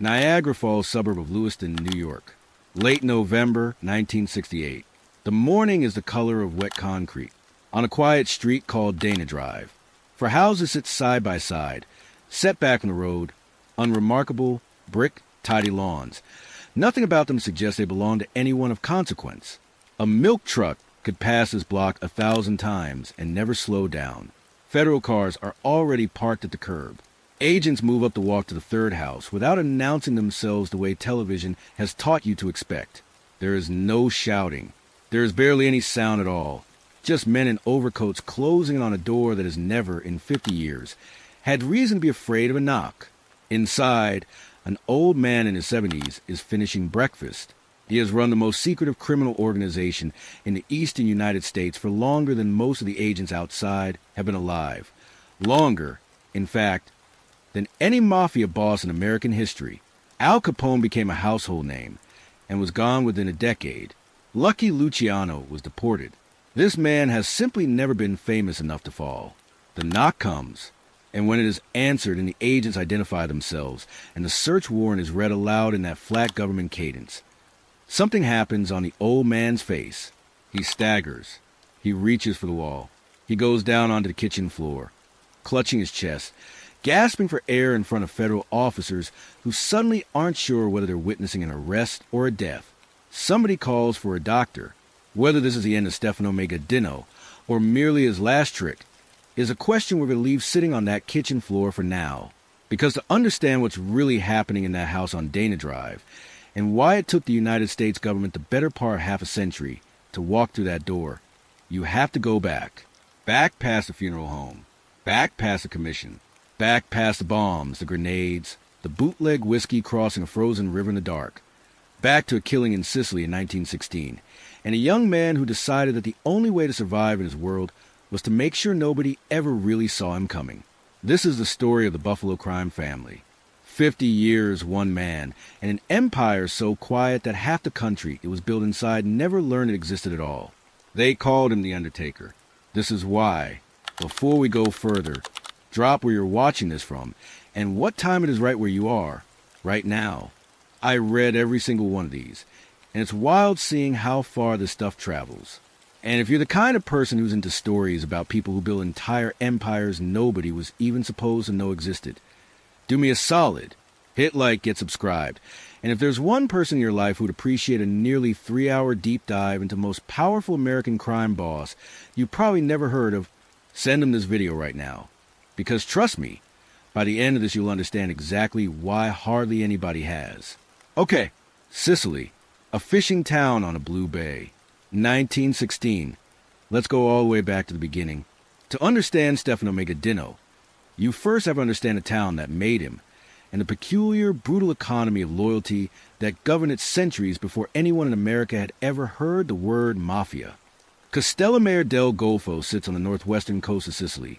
Niagara Falls suburb of Lewiston, New York. Late November 1968. The morning is the color of wet concrete on a quiet street called Dana Drive. For houses sit side by side, set back from the road, unremarkable, brick, tidy lawns. Nothing about them suggests they belong to anyone of consequence. A milk truck could pass this block 1,000 times and never slow down. Federal cars are already parked at the curb. Agents move up the walk to the third house without announcing themselves the way television has taught you to expect. There is no shouting. There is barely any sound at all. Just men in overcoats closing on a door that has never, in 50 years, had reason to be afraid of a knock. Inside, an old man in his 70s is finishing breakfast. He has run the most secretive criminal organization in the eastern United States for longer than most of the agents outside have been alive. Longer, in fact, than any mafia boss in American history. Al Capone became a household name and was gone within a decade. Lucky Luciano was deported. This man has simply never been famous enough to fall. The knock comes, and when it is answered and the agents identify themselves, and the search warrant is read aloud in that flat government cadence, something happens on the old man's face. He staggers. He reaches for the wall. He goes down onto the kitchen floor, clutching his chest, gasping for air in front of federal officers who suddenly aren't sure whether they're witnessing an arrest or a death. Somebody calls for a doctor. Whether this is the end of Stefano Magaddino or merely his last trick is a question we're going to leave sitting on that kitchen floor for now. Because to understand what's really happening in that house on Dana Drive and why it took the United States government the better part of half a century to walk through that door, you have to go back. Back past the funeral home. Back past the commission. Back past the bombs, the grenades, the bootleg whiskey crossing a frozen river in the dark. Back to a killing in Sicily in 1916, and a young man who decided that the only way to survive in his world was to make sure nobody ever really saw him coming. This is the story of the Buffalo crime family. 50 years, one man, and an empire so quiet that half the country it was built inside never learned it existed at all. They called him the Undertaker. This is why, before we go further, drop where you're watching this from, and what time it is right where you are, right now. I read every single one of these, and it's wild seeing how far this stuff travels. And if you're the kind of person who's into stories about people who built entire empires nobody was even supposed to know existed, do me a solid. Hit like, get subscribed. And if there's one person in your life who would appreciate a nearly 3-hour deep dive into the most powerful American crime boss you probably never heard of, send them this video right now. Because trust me, by the end of this you'll understand exactly why hardly anybody has. Okay, Sicily, a fishing town on a blue bay. 1916. Let's go all the way back to the beginning. To understand Stefano Magaddino, you first have to understand the town that made him, and the peculiar, brutal economy of loyalty that governed it centuries before anyone in America had ever heard the word mafia. Castellamare del Golfo sits on the northwestern coast of Sicily,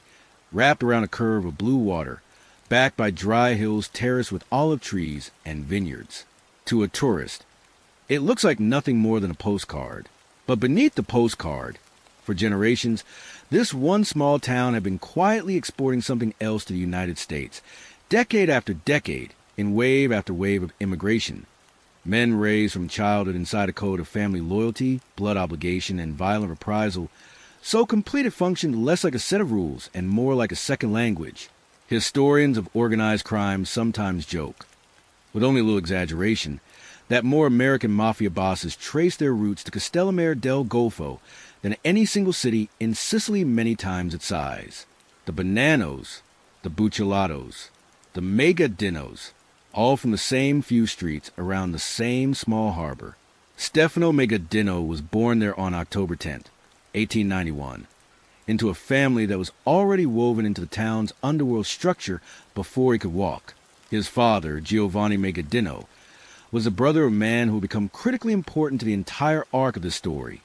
wrapped around a curve of blue water, backed by dry hills terraced with olive trees and vineyards. To a tourist, it looks like nothing more than a postcard. But beneath the postcard, for generations, this one small town had been quietly exporting something else to the United States, decade after decade, in wave after wave of immigration. Men raised from childhood inside a code of family loyalty, blood obligation, and violent reprisal, so complete it functioned less like a set of rules and more like a second language. Historians of organized crime sometimes joke, with only a little exaggeration, that more American mafia bosses trace their roots to Castellamare del Golfo than any single city in Sicily many times its size. The Bananos, the Buccellatos, the Magaddinos, all from the same few streets around the same small harbor. Stefano Magaddino was born there on October 10th, 1891, into a family that was already woven into the town's underworld structure before he could walk. His father, Giovanni Magaddino, was the brother of a man who would become critically important to the entire arc of this story.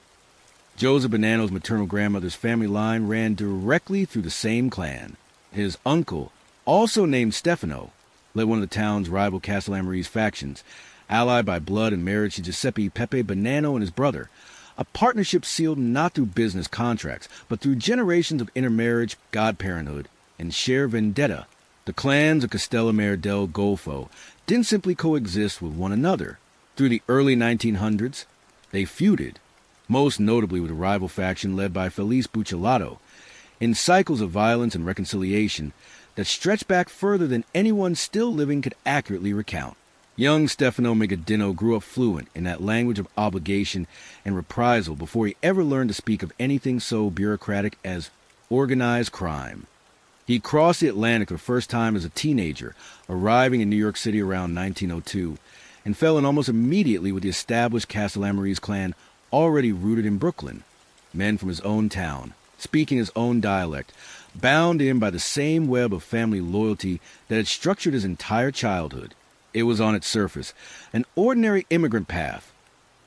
Joseph Bonanno's maternal grandmother's family line ran directly through the same clan. His uncle, also named Stefano, led one of the town's rival Castellamarese factions, allied by blood and marriage to Giuseppe Pepe Bonanno and his brother, a partnership sealed not through business contracts, but through generations of intermarriage, godparenthood, and sheer vendetta. The clans of Castellamare del Golfo didn't simply coexist with one another. Through the early 1900s, they feuded, most notably with a rival faction led by Felice Buccellato, in cycles of violence and reconciliation that stretched back further than anyone still living could accurately recount. Young Stefano Magaddino grew up fluent in that language of obligation and reprisal before he ever learned to speak of anything so bureaucratic as organized crime. He crossed the Atlantic for the first time as a teenager, arriving in New York City around 1902, and fell in almost immediately with the established Castellamarese clan already rooted in Brooklyn. Men from his own town, speaking his own dialect, bound in by the same web of family loyalty that had structured his entire childhood. It was on its surface an ordinary immigrant path.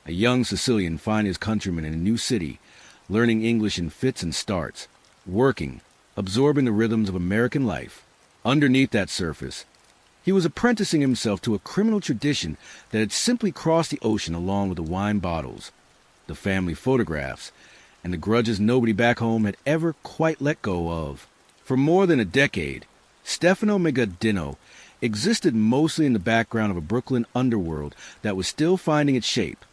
A young Sicilian finding his countrymen in a new city, learning English in fits and starts, working, absorbing the rhythms of American life. Underneath that surface, he was apprenticing himself to a criminal tradition that had simply crossed the ocean along with the wine bottles, the family photographs, and the grudges nobody back home had ever quite let go of. For more than a decade, Stefano Magaddino existed mostly in the background of a Brooklyn underworld that was still finding its shape,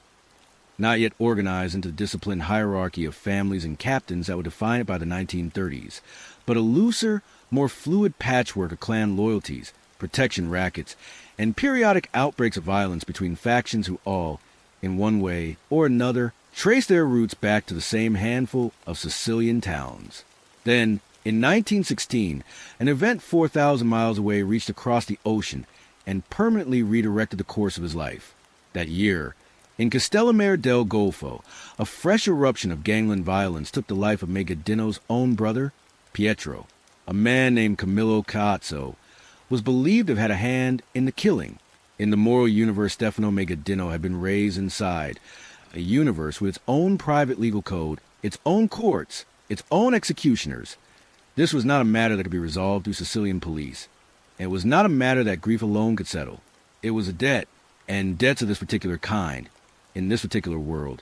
not yet organized into the disciplined hierarchy of families and captains that would define it by the 1930s, but a looser, more fluid patchwork of clan loyalties, protection rackets, and periodic outbreaks of violence between factions who all, in one way or another, trace their roots back to the same handful of Sicilian towns. Then, in 1916, an event 4,000 miles away reached across the ocean and permanently redirected the course of his life. That year, in Castellamare del Golfo, a fresh eruption of gangland violence took the life of Magaddino's own brother, Pietro. A man named Camillo Cazzo was believed to have had a hand in the killing. In the moral universe Stefano Magaddino had been raised inside, a universe with its own private legal code, its own courts, its own executioners. This was not a matter that could be resolved through Sicilian police. It was not a matter that grief alone could settle. It was a debt, and debts of this particular kind, in this particular world,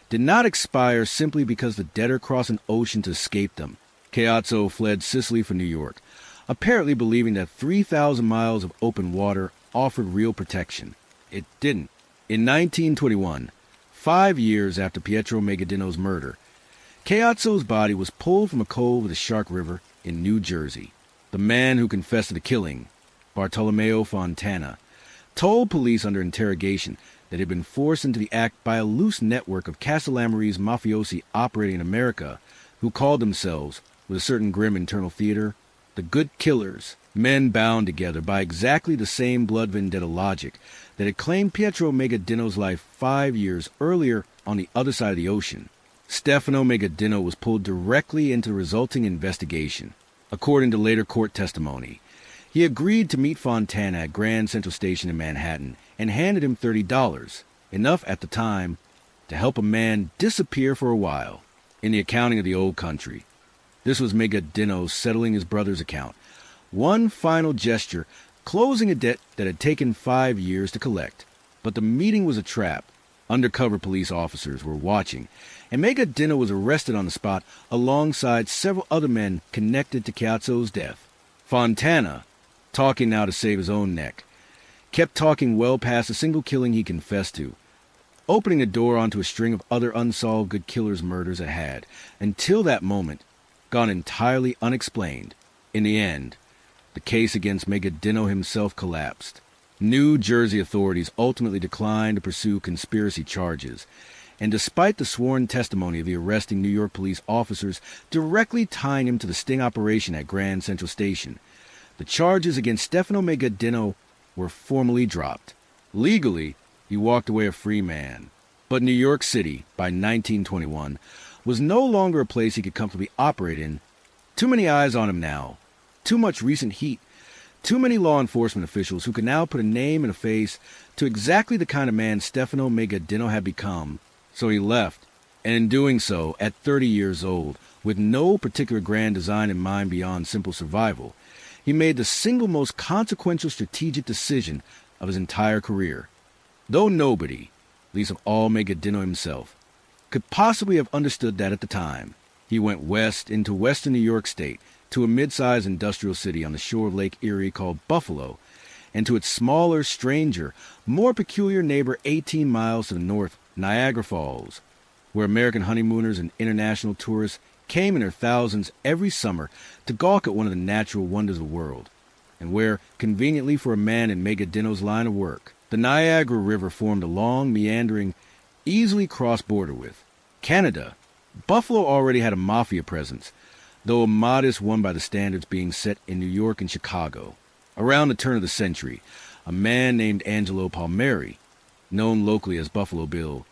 did not expire simply because the debtor crossed an ocean to escape them. Cazzo fled Sicily for New York, apparently believing that 3,000 miles of open water offered real protection. It didn't. In 1921, 5 years after Pietro Magaddino's murder, Cazzo's body was pulled from a cove of the Shark River in New Jersey. The man who confessed to the killing, Bartolomeo Fontana, told police under interrogation that he had been forced into the act by a loose network of Castellamarese mafiosi operating in America who called themselves, with a certain grim internal theater, the Good Killers, men bound together by exactly the same blood vendetta logic that had claimed Pietro Magaddino's life 5 years earlier on the other side of the ocean. Stefano Magaddino was pulled directly into the resulting investigation. According to later court testimony, he agreed to meet Fontana at Grand Central Station in Manhattan and handed him $30, enough at the time to help a man disappear for a while. In the accounting of the old country, this was Magaddino settling his brother's account, one final gesture closing a debt that had taken 5 years to collect. But the meeting was a trap. Undercover police officers were watching, and Magaddino was arrested on the spot alongside several other men connected to Cazzo's death. Fontana, talking now to save his own neck, kept talking well past the single killing he confessed to, opening the door onto a string of other unsolved Good Killers murders it had, until that moment, gone entirely unexplained. In the end, the case against Magaddino himself collapsed. New Jersey authorities ultimately declined to pursue conspiracy charges, and despite the sworn testimony of the arresting New York police officers directly tying him to the sting operation at Grand Central Station, the charges against Stefano Magaddino were formally dropped. Legally, he walked away a free man. But New York City, by 1921, was no longer a place he could comfortably operate in. Too many eyes on him now, too much recent heat, too many law enforcement officials who could now put a name and a face to exactly the kind of man Stefano Magaddino had become. So he left, and in doing so, at 30 years old, with no particular grand design in mind beyond simple survival, he made the single most consequential strategic decision of his entire career. Though nobody, least of all Magaddino himself, could possibly have understood that at the time, he went west into western New York State to a mid-sized industrial city on the shore of Lake Erie called Buffalo, and to its smaller, stranger, more peculiar neighbor 18 miles to the north, Niagara Falls, where American honeymooners and international tourists came in their thousands every summer to gawk at one of the natural wonders of the world, and where, conveniently for a man in Magaddino's line of work, the Niagara River formed a long, meandering, easily crossed border with Canada. Buffalo already had a mafia presence, though a modest one by the standards being set in New York and Chicago. Around the turn of the century, a man named Angelo Palmieri, known locally as Buffalo Bill,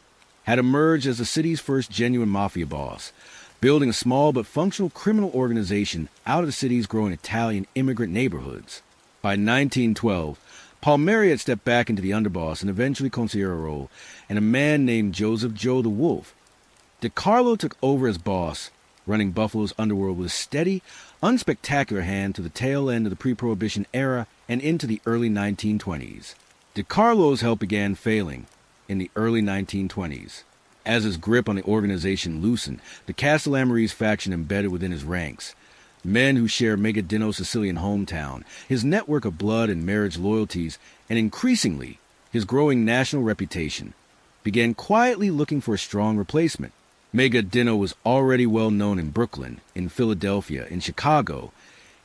had emerged as the city's first genuine mafia boss, building a small but functional criminal organization out of the city's growing Italian immigrant neighborhoods. By 1912, Palmieri had stepped back into the underboss and eventually consigliere role, and a man named Joseph Joe the Wolf DiCarlo took over as boss, running Buffalo's underworld with a steady, unspectacular hand to the tail end of the pre-Prohibition era and into the early 1920s. DiCarlo's help began failing in the early 1920s. As his grip on the organization loosened, the Castellamarese faction embedded within his ranks. Men who share Magaddino's Sicilian hometown, his network of blood and marriage loyalties, and increasingly, his growing national reputation, began quietly looking for a strong replacement. Magaddino was already well known in Brooklyn, in Philadelphia, in Chicago.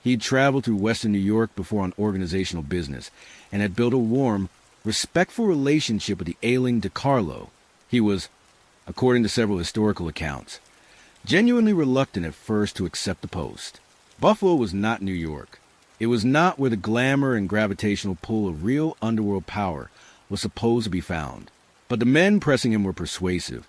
He'd traveled through Western New York before on organizational business, and had built a warm, respectful relationship with the ailing DiCarlo. He was, according to several historical accounts, genuinely reluctant at first to accept the post. Buffalo was not New York. It was not where the glamour and gravitational pull of real underworld power was supposed to be found. But the men pressing him were persuasive.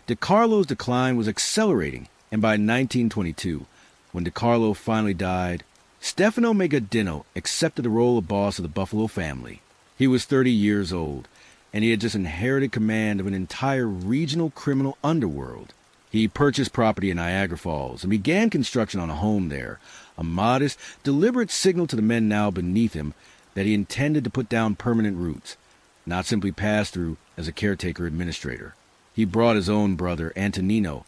DiCarlo's decline was accelerating, and by 1922, when DiCarlo finally died, Stefano Magaddino accepted the role of boss of the Buffalo family. He was 30 years old, and he had just inherited command of an entire regional criminal underworld. He purchased property in Niagara Falls and began construction on a home there, a modest, deliberate signal to the men now beneath him that he intended to put down permanent roots, not simply pass through as a caretaker administrator. He brought his own brother, Antonino,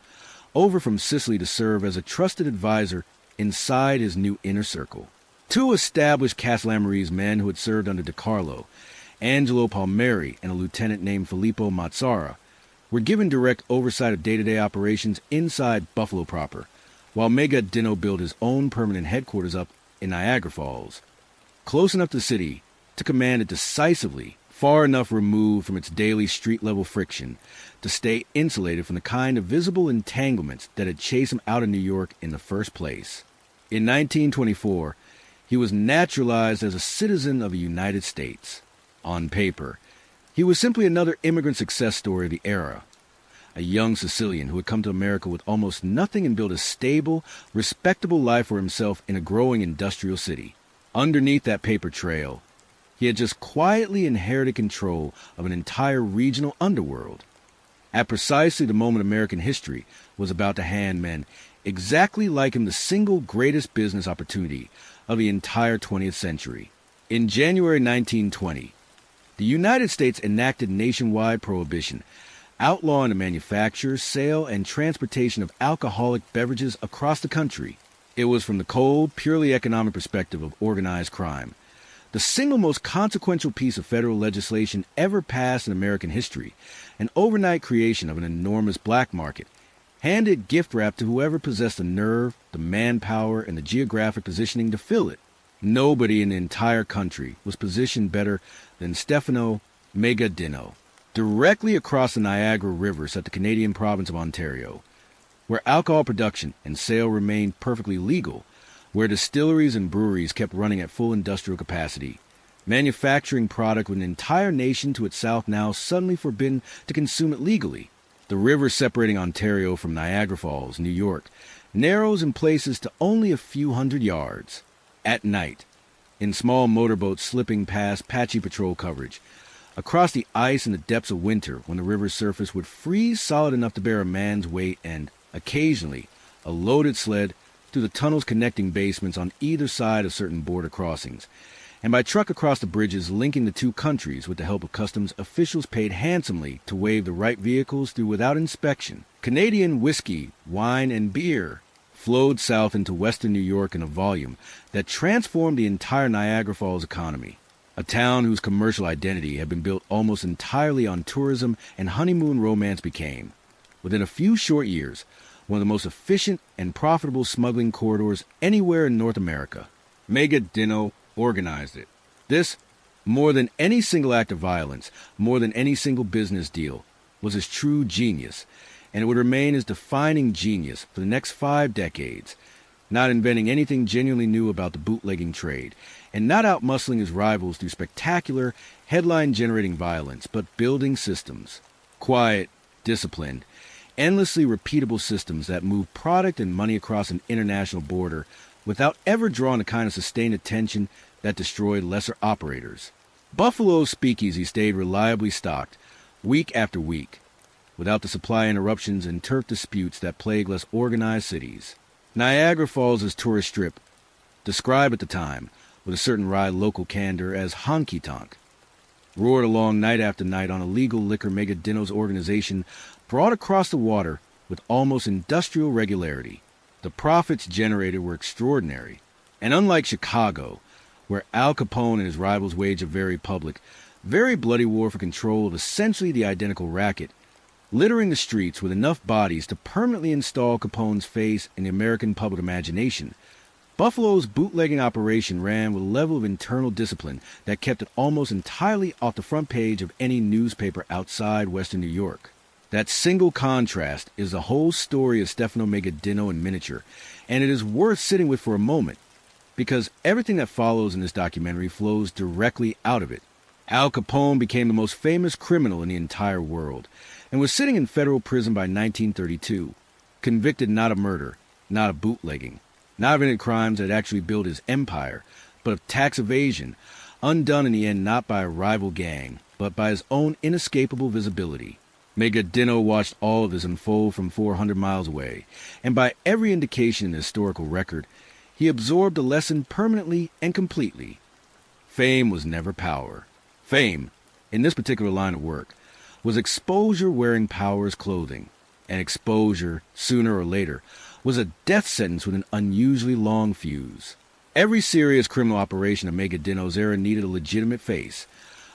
over from Sicily to serve as a trusted advisor inside his new inner circle. Two established Castellamarese men who had served under DiCarlo, Angelo Palmieri and a lieutenant named Filippo Mazzara, were given direct oversight of day-to-day operations inside Buffalo proper, while Magaddino built his own permanent headquarters up in Niagara Falls, close enough to the city to command it decisively, far enough removed from its daily street-level friction to stay insulated from the kind of visible entanglements that had chased him out of New York in the first place. In 1924, he was naturalized as a citizen of the United States. On paper, he was simply another immigrant success story of the era, a young Sicilian who had come to America with almost nothing and built a stable, respectable life for himself in a growing industrial city. Underneath that paper trail, he had just quietly inherited control of an entire regional underworld. At precisely the moment American history was about to hand men exactly like him the single greatest business opportunity of the entire 20th century. In January 1920, the United States enacted nationwide prohibition, outlawing the manufacture, sale, and transportation of alcoholic beverages across the country. It was, from the cold, purely economic perspective of organized crime, the single most consequential piece of federal legislation ever passed in American history, an overnight creation of an enormous black market, handed gift wrap to whoever possessed the nerve, the manpower, and the geographic positioning to fill it. Nobody in the entire country was positioned better than Stefano Magaddino. Directly across the Niagara River sat the Canadian province of Ontario, where alcohol production and sale remained perfectly legal, where distilleries and breweries kept running at full industrial capacity, manufacturing product with an entire nation to its south now suddenly forbidden to consume it legally. The river separating Ontario from Niagara Falls, New York, narrows in places to only a few hundred yards. At night, in small motorboats slipping past patchy patrol coverage, across the ice in the depths of winter when the river's surface would freeze solid enough to bear a man's weight and, occasionally, a loaded sled through the tunnels connecting basements on either side of certain border crossings, and by truck across the bridges linking the two countries with the help of customs officials paid handsomely to wave the right vehicles through without inspection. Canadian whiskey, wine, and beer flowed south into western New York in a volume that transformed the entire Niagara Falls economy. A town whose commercial identity had been built almost entirely on tourism and honeymoon romance became, within a few short years, one of the most efficient and profitable smuggling corridors anywhere in North America. Magaddino organized it. This, more than any single act of violence, more than any single business deal, was his true genius, and it would remain his defining genius for the next 5 decades, not inventing anything genuinely new about the bootlegging trade, and not outmuscling his rivals through spectacular, headline-generating violence, but building systems. Quiet, disciplined, endlessly repeatable systems that move product and money across an international border without ever drawing the kind of sustained attention that destroyed lesser operators. Buffalo's speakeasy stayed reliably stocked, week after week, without the supply interruptions and turf disputes that plague less organized cities. Niagara Falls' tourist strip, described at the time with a certain wry local candor as honky-tonk, roared along night after night on illegal liquor Magaddino's organization brought across the water with almost industrial regularity. The profits generated were extraordinary, and unlike Chicago, where Al Capone and his rivals waged a very public, very bloody war for control of essentially the identical racket, littering the streets with enough bodies to permanently install Capone's face in the American public imagination, Buffalo's bootlegging operation ran with a level of internal discipline that kept it almost entirely off the front page of any newspaper outside Western New York. That single contrast is the whole story of Stefano Magaddino in miniature, and it is worth sitting with for a moment, because everything that follows in this documentary flows directly out of it. Al Capone became the most famous criminal in the entire world, and was sitting in federal prison by 1932, convicted not of murder, not of bootlegging, not of any crimes that actually built his empire, but of tax evasion, undone in the end not by a rival gang, but by his own inescapable visibility. Magaddino watched all of this unfold from 400 miles away, and by every indication in the historical record, he absorbed the lesson permanently and completely. Fame was never power. Fame, in this particular line of work, was exposure wearing power's clothing, and exposure, sooner or later, was a death sentence with an unusually long fuse. Every serious criminal operation of Magaddino's era needed a legitimate face,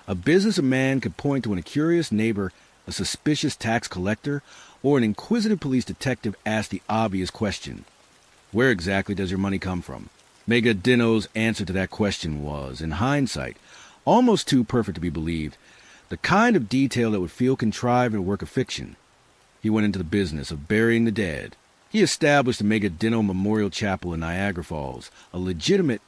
a business a man could point to when a curious neighbor, a suspicious tax collector, or an inquisitive police detective asked the obvious question: where exactly does your money come from? Magaddino's answer to that question was, in hindsight, almost too perfect to be believed, the kind of detail that would feel contrived in a work of fiction. He went into the business of burying the dead. He established the Magaddino Memorial Chapel in Niagara Falls, a legitimate,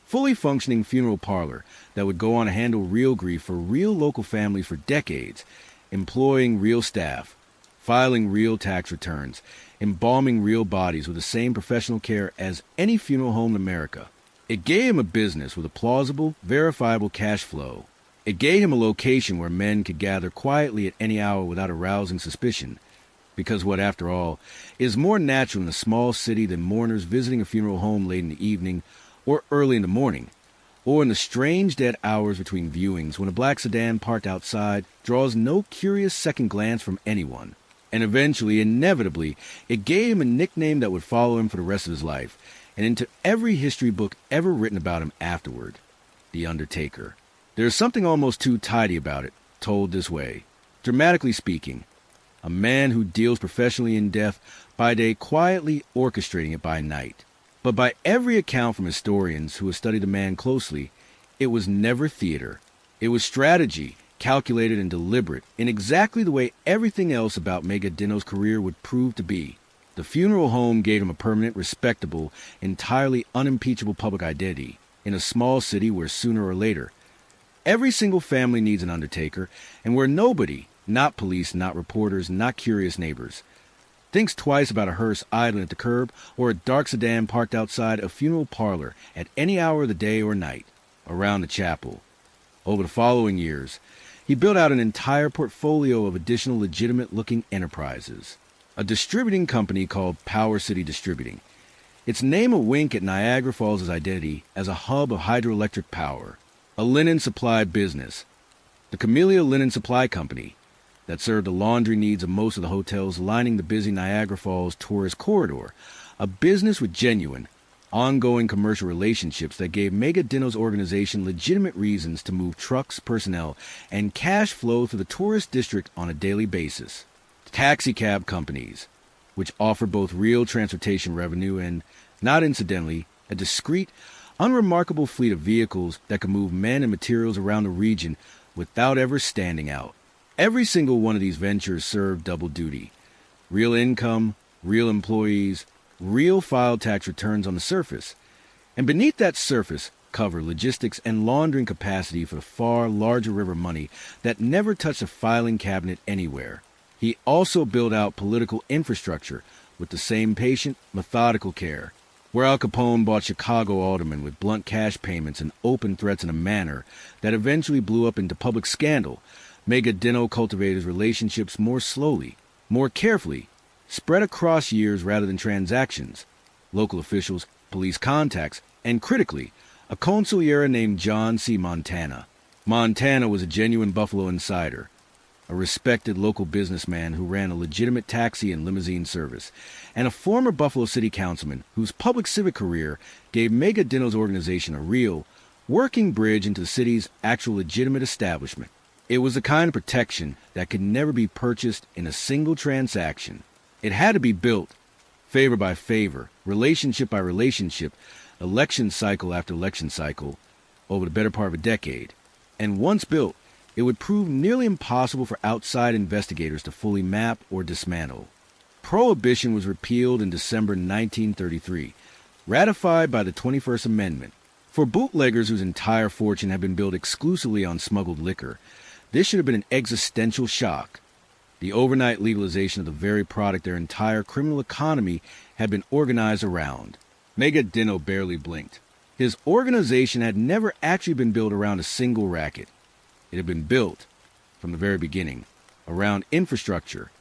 fully functioning funeral parlor that would go on to handle real grief for real local families for decades, employing real staff, filing real tax returns, embalming real bodies with the same professional care as any funeral home in America. It gave him a business with a plausible, verifiable cash flow. It gave him a location where men could gather quietly at any hour without arousing suspicion, because what, after all, is more natural in a small city than mourners visiting a funeral home late in the evening or early in the morning, or in the strange dead hours between viewings when a black sedan parked outside draws no curious second glance from anyone. And eventually, inevitably, it gave him a nickname that would follow him for the rest of his life, and into every history book ever written about him afterward: the Undertaker. There is something almost too tidy about it, told this way. Dramatically speaking, a man who deals professionally in death by day, quietly orchestrating it by night. But by every account from historians who have studied the man closely, it was never theater. It was strategy, calculated and deliberate, in exactly the way everything else about Magaddino's career would prove to be. The funeral home gave him a permanent, respectable, entirely unimpeachable public identity in a small city where sooner or later, every single family needs an undertaker, and where nobody, not police, not reporters, not curious neighbors, thinks twice about a hearse idling at the curb or a dark sedan parked outside a funeral parlor at any hour of the day or night around the chapel. Over the following years, he built out an entire portfolio of additional legitimate-looking enterprises. A distributing company called Power City Distributing. Its name a wink at Niagara Falls' identity as a hub of hydroelectric power. A linen supply business, the Camellia Linen Supply Company, that served the laundry needs of most of the hotels lining the busy Niagara Falls tourist corridor, a business with genuine, ongoing commercial relationships that gave Magaddino's organization legitimate reasons to move trucks, personnel, and cash flow through the tourist district on a daily basis. Taxi cab companies, which offer both real transportation revenue and, not incidentally, a discreet, unremarkable fleet of vehicles that could move men and materials around the region without ever standing out. Every single one of these ventures served double duty. Real income, real employees, real file tax returns on the surface. And beneath that surface cover logistics and laundering capacity for the far larger river money that never touched a filing cabinet anywhere. He also built out political infrastructure with the same patient, methodical care. Where Al Capone bought Chicago aldermen with blunt cash payments and open threats in a manner that eventually blew up into public scandal, Magaddino cultivated his relationships more slowly, more carefully, spread across years rather than transactions, local officials, police contacts, and critically, a consigliere named John C. Montana. Montana was a genuine Buffalo insider, a respected local businessman who ran a legitimate taxi and limousine service, and a former Buffalo City councilman whose public civic career gave Magaddino's organization a real, working bridge into the city's actual legitimate establishment. It was the kind of protection that could never be purchased in a single transaction. It had to be built, favor by favor, relationship by relationship, election cycle after election cycle, over the better part of a decade. And once built, it would prove nearly impossible for outside investigators to fully map or dismantle. Prohibition was repealed in December 1933, ratified by the 21st Amendment. For bootleggers whose entire fortune had been built exclusively on smuggled liquor, this should have been an existential shock. The overnight legalization of the very product their entire criminal economy had been organized around. Magaddino barely blinked. His organization had never actually been built around a single racket. It had been built, from the very beginning, around infrastructure,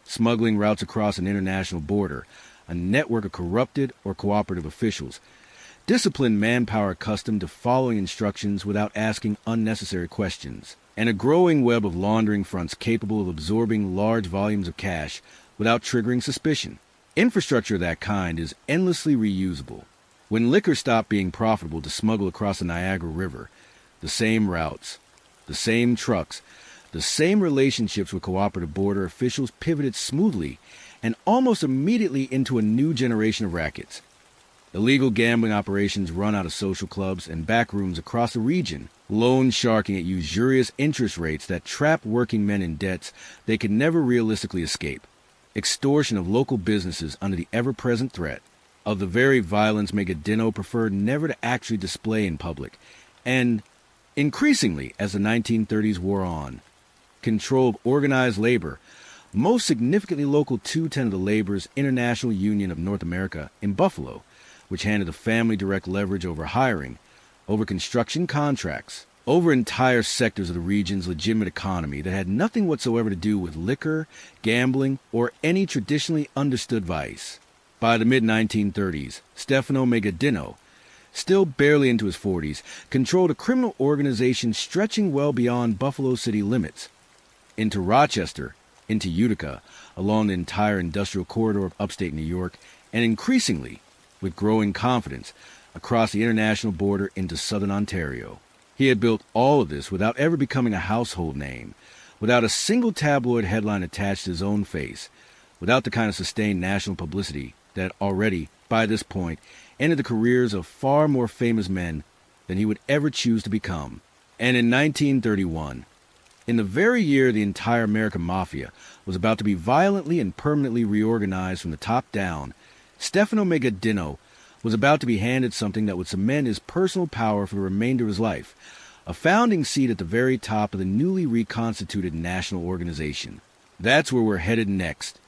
smuggling routes across an international border, a network of corrupted or cooperative officials, disciplined manpower accustomed to following instructions without asking unnecessary questions, and a growing web of laundering fronts capable of absorbing large volumes of cash without triggering suspicion. Infrastructure of that kind is endlessly reusable. When liquor stopped being profitable to smuggle across the Niagara River, the same routes, the same trucks, the same relationships with cooperative border officials pivoted smoothly and almost immediately into a new generation of rackets. Illegal gambling operations run out of social clubs and back rooms across the region, loan sharking at usurious interest rates that trap working men in debts they could never realistically escape, extortion of local businesses under the ever-present threat of the very violence Magaddino preferred never to actually display in public, and increasingly, as the 1930s wore on, control of organized labor, most significantly Local 210 of the Labor's International Union of North America in Buffalo, which handed the family direct leverage over hiring, over construction contracts, over entire sectors of the region's legitimate economy that had nothing whatsoever to do with liquor, gambling, or any traditionally understood vice. By the mid-1930s, Stefano Magaddino, still barely into his 40s, controlled a criminal organization stretching well beyond Buffalo City limits, into Rochester, into Utica, along the entire industrial corridor of upstate New York, and increasingly, with growing confidence, across the international border into southern Ontario. He had built all of this without ever becoming a household name, without a single tabloid headline attached to his own face, without the kind of sustained national publicity that already, by this point, ended the careers of far more famous men than he would ever choose to become. And in 1931, in the very year the entire American Mafia was about to be violently and permanently reorganized from the top down, Stefano Magaddino was about to be handed something that would cement his personal power for the remainder of his life, a founding seat at the very top of the newly reconstituted national organization. That's where we're headed next.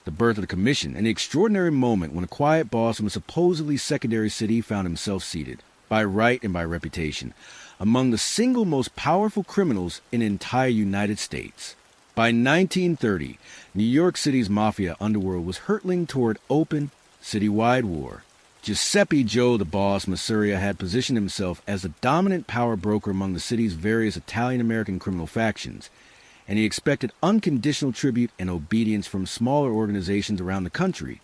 The birth of the commission, and the extraordinary moment when a quiet boss from a supposedly secondary city found himself seated, by right and by reputation, among the single most powerful criminals in the entire United States. By 1930, New York City's mafia underworld was hurtling toward open, citywide war. Giuseppe Joe the Boss Masuria had positioned himself as the dominant power broker among the city's various Italian-American criminal factions, and he expected unconditional tribute and obedience from smaller organizations around the country,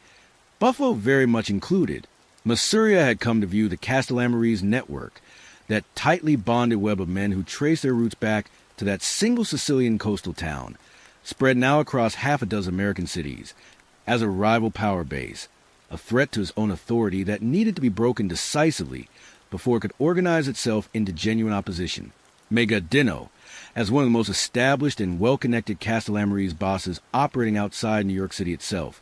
Buffalo very much included. Masuria had come to view the Castellamarese network, that tightly bonded web of men who trace their roots back to that single Sicilian coastal town, spread now across half a dozen American cities, as a rival power base, a threat to his own authority that needed to be broken decisively before it could organize itself into genuine opposition. Magaddino, as one of the most established and well-connected Castellamarese bosses operating outside New York City itself,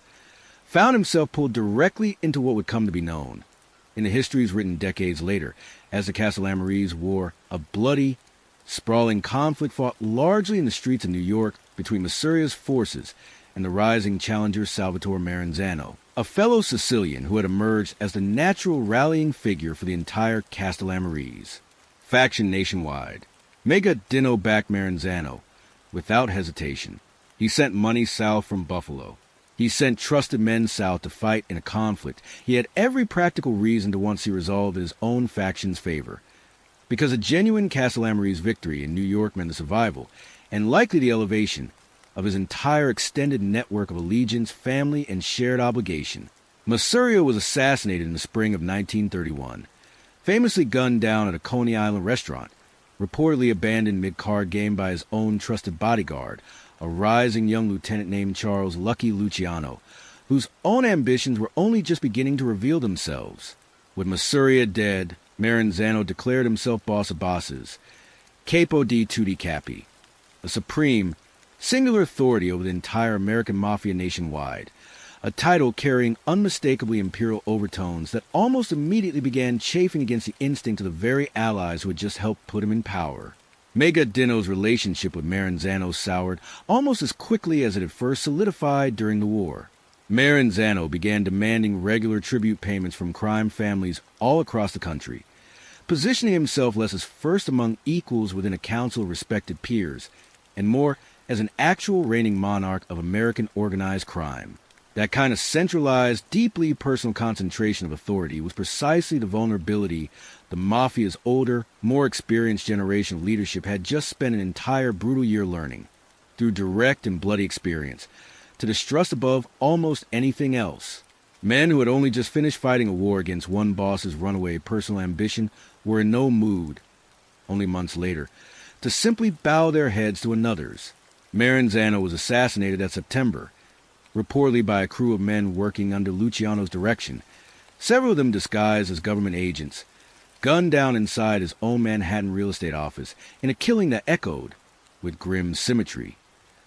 found himself pulled directly into what would come to be known, in the histories written decades later, as the Castellamarese War, a bloody, sprawling conflict fought largely in the streets of New York between Masuria's forces and the rising challenger Salvatore Maranzano, a fellow Sicilian who had emerged as the natural rallying figure for the entire Castellamarese faction nationwide. Magaddino backed Maranzano without hesitation. He sent money south from Buffalo. He sent trusted men south to fight in a conflict he had every practical reason to want to see resolved in his own faction's favor, because a genuine Castellamarese victory in New York meant the survival, and likely the elevation, of his entire extended network of allegiance, family, and shared obligation. Masuria was assassinated in the spring of 1931, famously gunned down at a Coney Island restaurant, reportedly abandoned mid-card game by his own trusted bodyguard, a rising young lieutenant named Charles Lucky Luciano, whose own ambitions were only just beginning to reveal themselves. With Masuria dead, Maranzano declared himself boss of bosses, capo di tutti capi, a supreme, singular authority over the entire American mafia nationwide, a title carrying unmistakably imperial overtones that almost immediately began chafing against the instinct of the very allies who had just helped put him in power. Magaddino's relationship with Maranzano soured almost as quickly as it had first solidified during the war. Maranzano began demanding regular tribute payments from crime families all across the country, positioning himself less as first among equals within a council of respected peers, and more as an actual reigning monarch of American organized crime. That kind of centralized, deeply personal concentration of authority was precisely the vulnerability the Mafia's older, more experienced generation of leadership had just spent an entire brutal year learning, through direct and bloody experience, to distrust above almost anything else. Men who had only just finished fighting a war against one boss's runaway personal ambition were in no mood, only months later, to simply bow their heads to another's. Maranzano was assassinated that September, reportedly by a crew of men working under Luciano's direction, several of them disguised as government agents, gunned down inside his own Manhattan real estate office in a killing that echoed, with grim symmetry,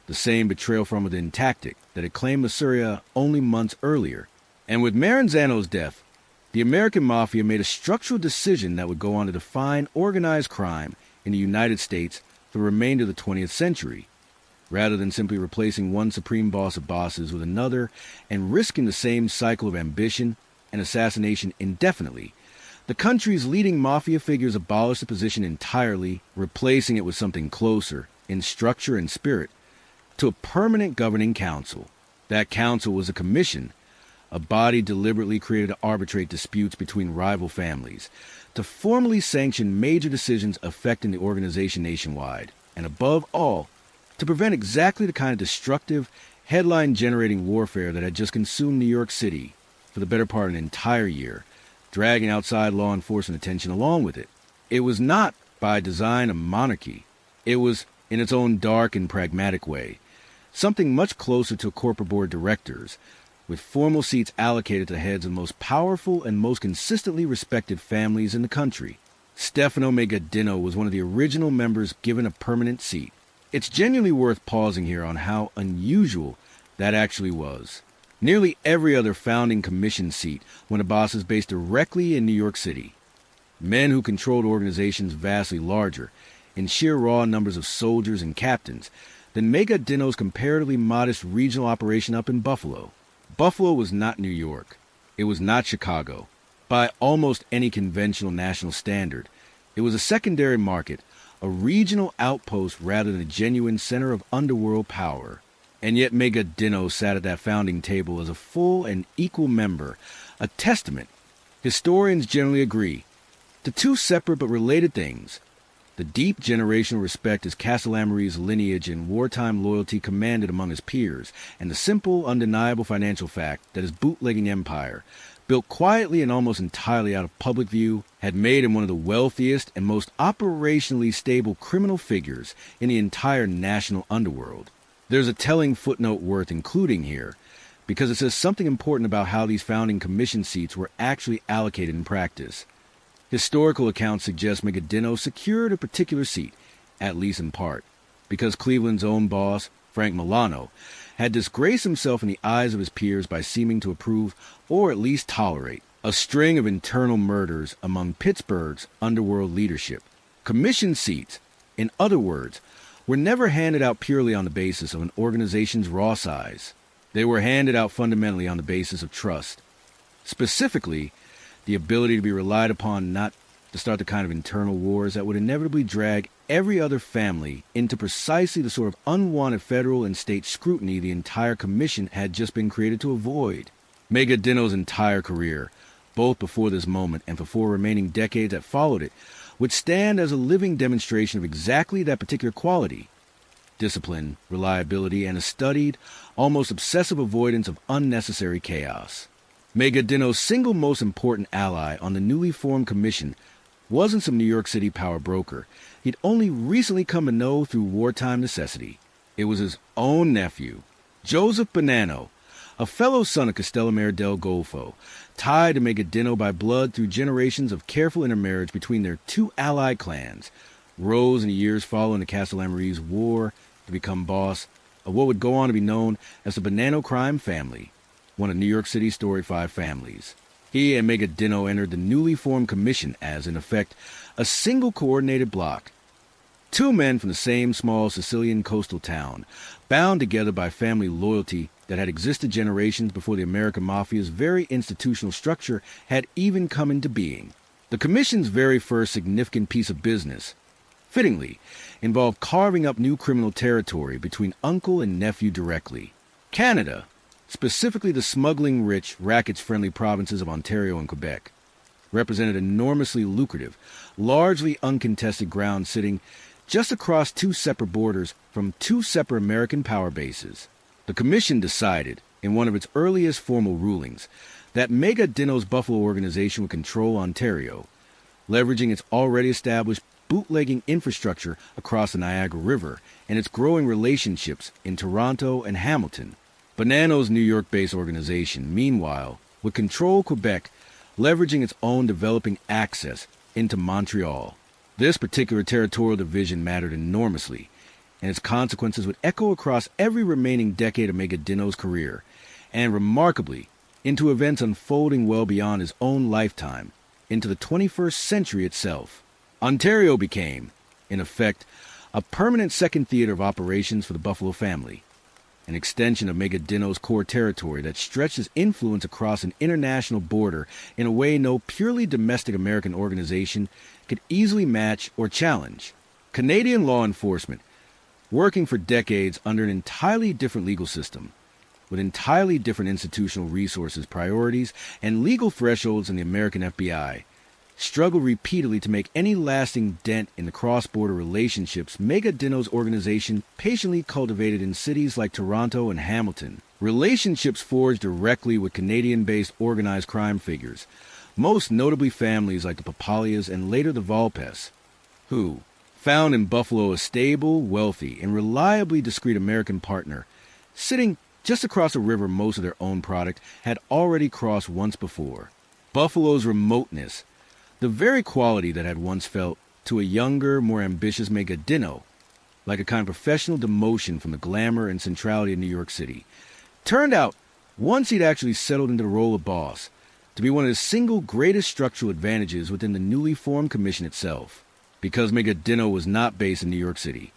the same betrayal from within tactic that had claimed Masuria only months earlier. And with Maranzano's death, the American Mafia made a structural decision that would go on to define organized crime in the United States for the remainder of the 20th century. Rather than simply replacing one supreme boss of bosses with another and risking the same cycle of ambition and assassination indefinitely, the country's leading mafia figures abolished the position entirely, replacing it with something closer, in structure and spirit, to a permanent governing council. That council was a commission, a body deliberately created to arbitrate disputes between rival families, to formally sanction major decisions affecting the organization nationwide, and above all, to prevent exactly the kind of destructive, headline-generating warfare that had just consumed New York City for the better part of an entire year, dragging outside law enforcement attention along with it. It was not, by design, a monarchy. It was, in its own dark and pragmatic way, something much closer to a corporate board of directors, with formal seats allocated to the heads of the most powerful and most consistently respected families in the country. Stefano Magaddino was one of the original members given a permanent seat. It's genuinely worth pausing here on how unusual that actually was. Nearly every other founding commission seat went to bosses based directly in New York City. Men who controlled organizations vastly larger, in sheer raw numbers of soldiers and captains, than Magaddino's comparatively modest regional operation up in Buffalo. Buffalo was not New York. It was not Chicago. By almost any conventional national standard, it was a secondary market, a regional outpost rather than a genuine center of underworld power. And yet Magaddino sat at that founding table as a full and equal member, a testament, historians generally agree, to two separate but related things: The deep generational respect his Castellammare's lineage and wartime loyalty commanded among his peers, and the simple, undeniable financial fact that his bootlegging empire, built quietly and almost entirely out of public view, had made him one of the wealthiest and most operationally stable criminal figures in the entire national underworld. There's a telling footnote worth including here, because it says something important about how these founding commission seats were actually allocated in practice. Historical accounts suggest Magaddino secured a particular seat, at least in part, because Cleveland's own boss, Frank Milano, had disgraced himself in the eyes of his peers by seeming to approve, or at least tolerate, a string of internal murders among Pittsburgh's underworld leadership. Commission seats, in other words, were never handed out purely on the basis of an organization's raw size. They were handed out fundamentally on the basis of trust. Specifically, the ability to be relied upon not to start the kind of internal wars that would inevitably drag every other family into precisely the sort of unwanted federal and state scrutiny the entire commission had just been created to avoid. Magaddino's entire career, both before this moment and for 4 remaining decades that followed it, would stand as a living demonstration of exactly that particular quality: discipline, reliability, and a studied, almost obsessive avoidance of unnecessary chaos. Magaddino's single most important ally on the newly formed commission wasn't some New York City power broker he'd only recently come to know through wartime necessity. It was his own nephew, Joseph Bonanno, a fellow son of Castellamare del Golfo, tied to Magaddino by blood through generations of careful intermarriage between their 2 allied clans, rose in the years following the Castellammare's war to become boss of what would go on to be known as the Bonanno crime family, one of New York City's Story 5 families. He and Magaddino entered the newly formed commission as, in effect, a single coordinated block. 2 men from the same small Sicilian coastal town, bound together by family loyalty that had existed generations before the American Mafia's very institutional structure had even come into being. The commission's very first significant piece of business, fittingly, involved carving up new criminal territory between uncle and nephew directly. Canada, specifically the smuggling-rich, rackets-friendly provinces of Ontario and Quebec, represented enormously lucrative, largely uncontested ground sitting just across 2 separate borders from 2 separate American power bases. The Commission decided, in one of its earliest formal rulings, that Magaddino's Buffalo organization would control Ontario, leveraging its already established bootlegging infrastructure across the Niagara River and its growing relationships in Toronto and Hamilton. Bonanno's New York-based organization, meanwhile, would control Quebec, leveraging its own developing access into Montreal. This particular territorial division mattered enormously, and its consequences would echo across every remaining decade of Magaddino's career, and remarkably, into events unfolding well beyond his own lifetime, into the 21st century itself. Ontario became, in effect, a permanent second theater of operations for the Buffalo family, an extension of Magaddino's core territory that stretched his influence across an international border in a way no purely domestic American organization could easily match or challenge. Canadian law enforcement, working for decades under an entirely different legal system, with entirely different institutional resources, priorities, and legal thresholds than the American FBI, struggled repeatedly to make any lasting dent in the cross-border relationships Magaddino's organization patiently cultivated in cities like Toronto and Hamilton. Relationships forged directly with Canadian-based organized crime figures, most notably families like the Papalias and later the Valpes, who found in Buffalo a stable, wealthy, and reliably discreet American partner, sitting just across a river most of their own product had already crossed once before. Buffalo's remoteness, the very quality that had once felt, to a younger, more ambitious Magaddino, like a kind of professional demotion from the glamour and centrality of New York City, turned out, once he'd actually settled into the role of boss, to be one of his single greatest structural advantages within the newly formed commission itself. Because Magaddino was not based in New York City,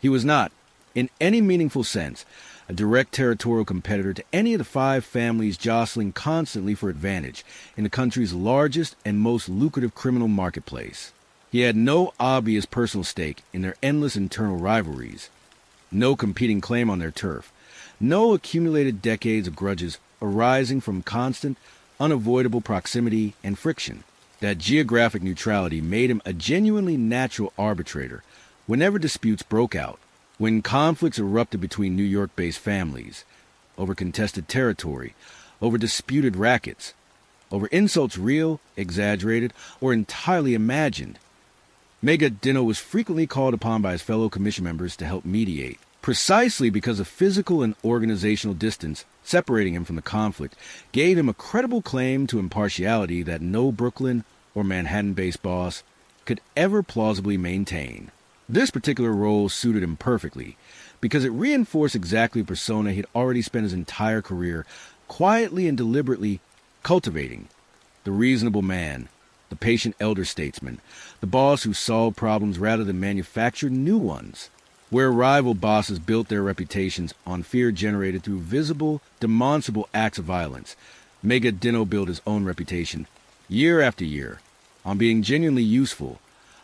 he was not, in any meaningful sense, a direct territorial competitor to any of the 5 families jostling constantly for advantage in the country's largest and most lucrative criminal marketplace. He had no obvious personal stake in their endless internal rivalries, no competing claim on their turf, no accumulated decades of grudges arising from constant, unavoidable proximity and friction. That geographic neutrality made him a genuinely natural arbitrator whenever disputes broke out, when conflicts erupted between New York-based families, over contested territory, over disputed rackets, over insults real, exaggerated, or entirely imagined. Magaddino was frequently called upon by his fellow commission members to help mediate, precisely because of physical and organizational distance separating him from the conflict gave him a credible claim to impartiality that no Brooklyn or Manhattan-based boss could ever plausibly maintain. This particular role suited him perfectly because it reinforced exactly the persona he had already spent his entire career quietly and deliberately cultivating: the reasonable man, the patient elder statesman, the boss who solved problems rather than manufactured new ones. Where rival bosses built their reputations on fear generated through visible, demonstrable acts of violence, Magaddino built his own reputation year after year on being genuinely useful,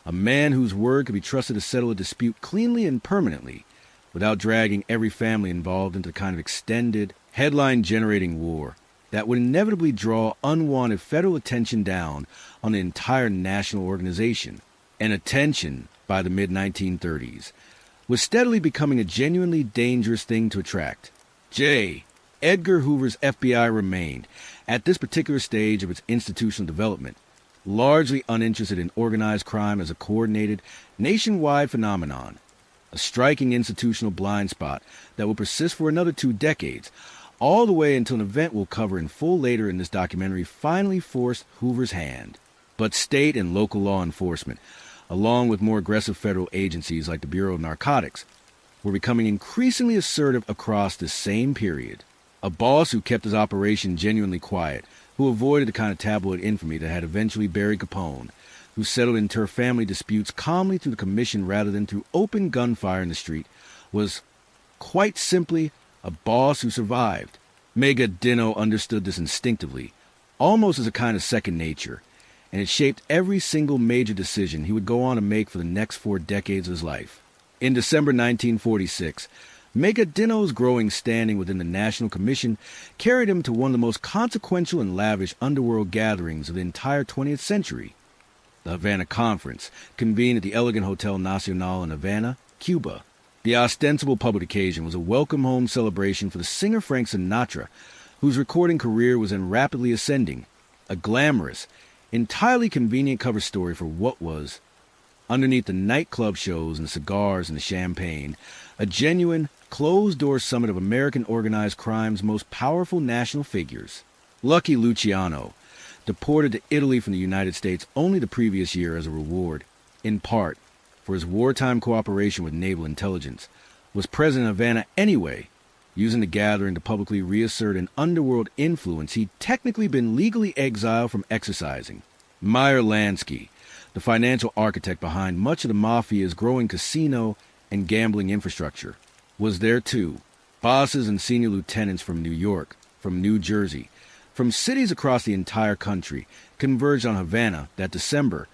a man whose word could be trusted to settle a dispute cleanly and permanently without dragging every family involved into the kind of extended, headline-generating war that would inevitably draw unwanted federal attention down on the entire national organization. And attention, by the mid-1930s, was steadily becoming a genuinely dangerous thing to attract. J. Edgar Hoover's FBI remained, at this particular stage of its institutional development, largely uninterested in organized crime as a coordinated, nationwide phenomenon, a striking institutional blind spot that will persist for another 2 decades, all the way until an event we'll cover in full later in this documentary finally forced Hoover's hand. But state and local law enforcement, along with more aggressive federal agencies like the Bureau of Narcotics, were becoming increasingly assertive across this same period. A boss who kept his operation genuinely quiet, who avoided the kind of tabloid infamy that had eventually buried Capone, who settled inter-family disputes calmly through the commission rather than through open gunfire in the street, was, quite simply, a boss who survived. Magaddino understood this instinctively, almost as a kind of second nature, and it shaped every single major decision he would go on to make for the next 4 decades of his life. In December 1946, Magaddino's growing standing within the National Commission carried him to one of the most consequential and lavish underworld gatherings of the entire 20th century, the Havana Conference, convened at the elegant Hotel Nacional in Havana, Cuba. The ostensible public occasion was a welcome home celebration for the singer Frank Sinatra, whose recording career was then rapidly ascending, a glamorous, entirely convenient cover story for what was, underneath the nightclub shows and the cigars and the champagne, a genuine, closed-door summit of American organized crime's most powerful national figures. Lucky Luciano, deported to Italy from the United States only the previous year as a reward, in part, for his wartime cooperation with naval intelligence, was present in Havana anyway, using the gathering to publicly reassert an underworld influence he'd technically been legally exiled from exercising. Meyer Lansky, the financial architect behind much of the mafia's growing casino and gambling infrastructure, was there too. Bosses and senior lieutenants from New York, from New Jersey, from cities across the entire country converged on Havana that December,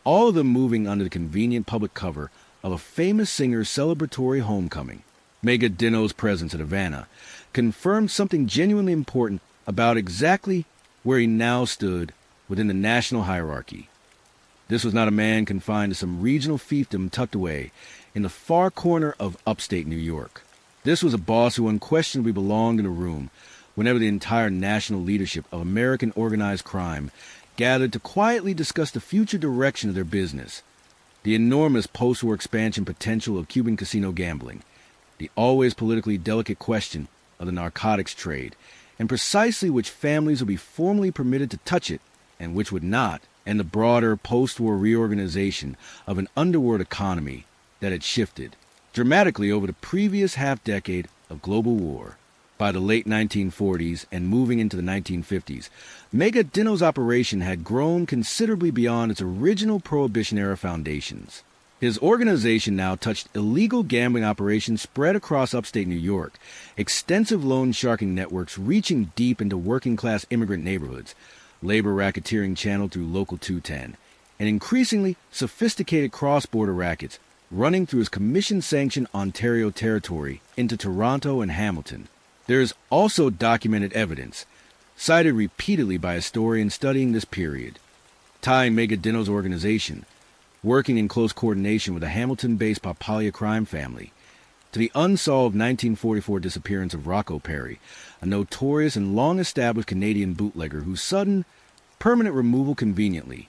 all of them moving under the convenient public cover of a famous singer's celebratory homecoming. Magaddino's presence at Havana confirmed something genuinely important about exactly where he now stood within the national hierarchy. This was not a man confined to some regional fiefdom tucked away in the far corner of upstate New York. This was a boss who unquestionably belonged in a room whenever the entire national leadership of American organized crime gathered to quietly discuss the future direction of their business, the enormous post-war expansion potential of Cuban casino gambling, the always politically delicate question of the narcotics trade, and precisely which families would be formally permitted to touch it and which would not, and the broader post-war reorganization of an underworld economy that had shifted dramatically over the previous half-decade of global war. By the late 1940s and moving into the 1950s, Magaddino's operation had grown considerably beyond its original Prohibition-era foundations. His organization now touched illegal gambling operations spread across upstate New York, extensive loan sharking networks reaching deep into working-class immigrant neighborhoods, labor racketeering channeled through Local 210, and increasingly sophisticated cross-border rackets running through his commission-sanctioned Ontario territory into Toronto and Hamilton. There is also documented evidence, cited repeatedly by historians studying this period, tying Magaddino's organization, working in close coordination with a Hamilton-based Papalia crime family, to the unsolved 1944 disappearance of Rocco Perry, a notorious and long-established Canadian bootlegger whose sudden, permanent removal conveniently,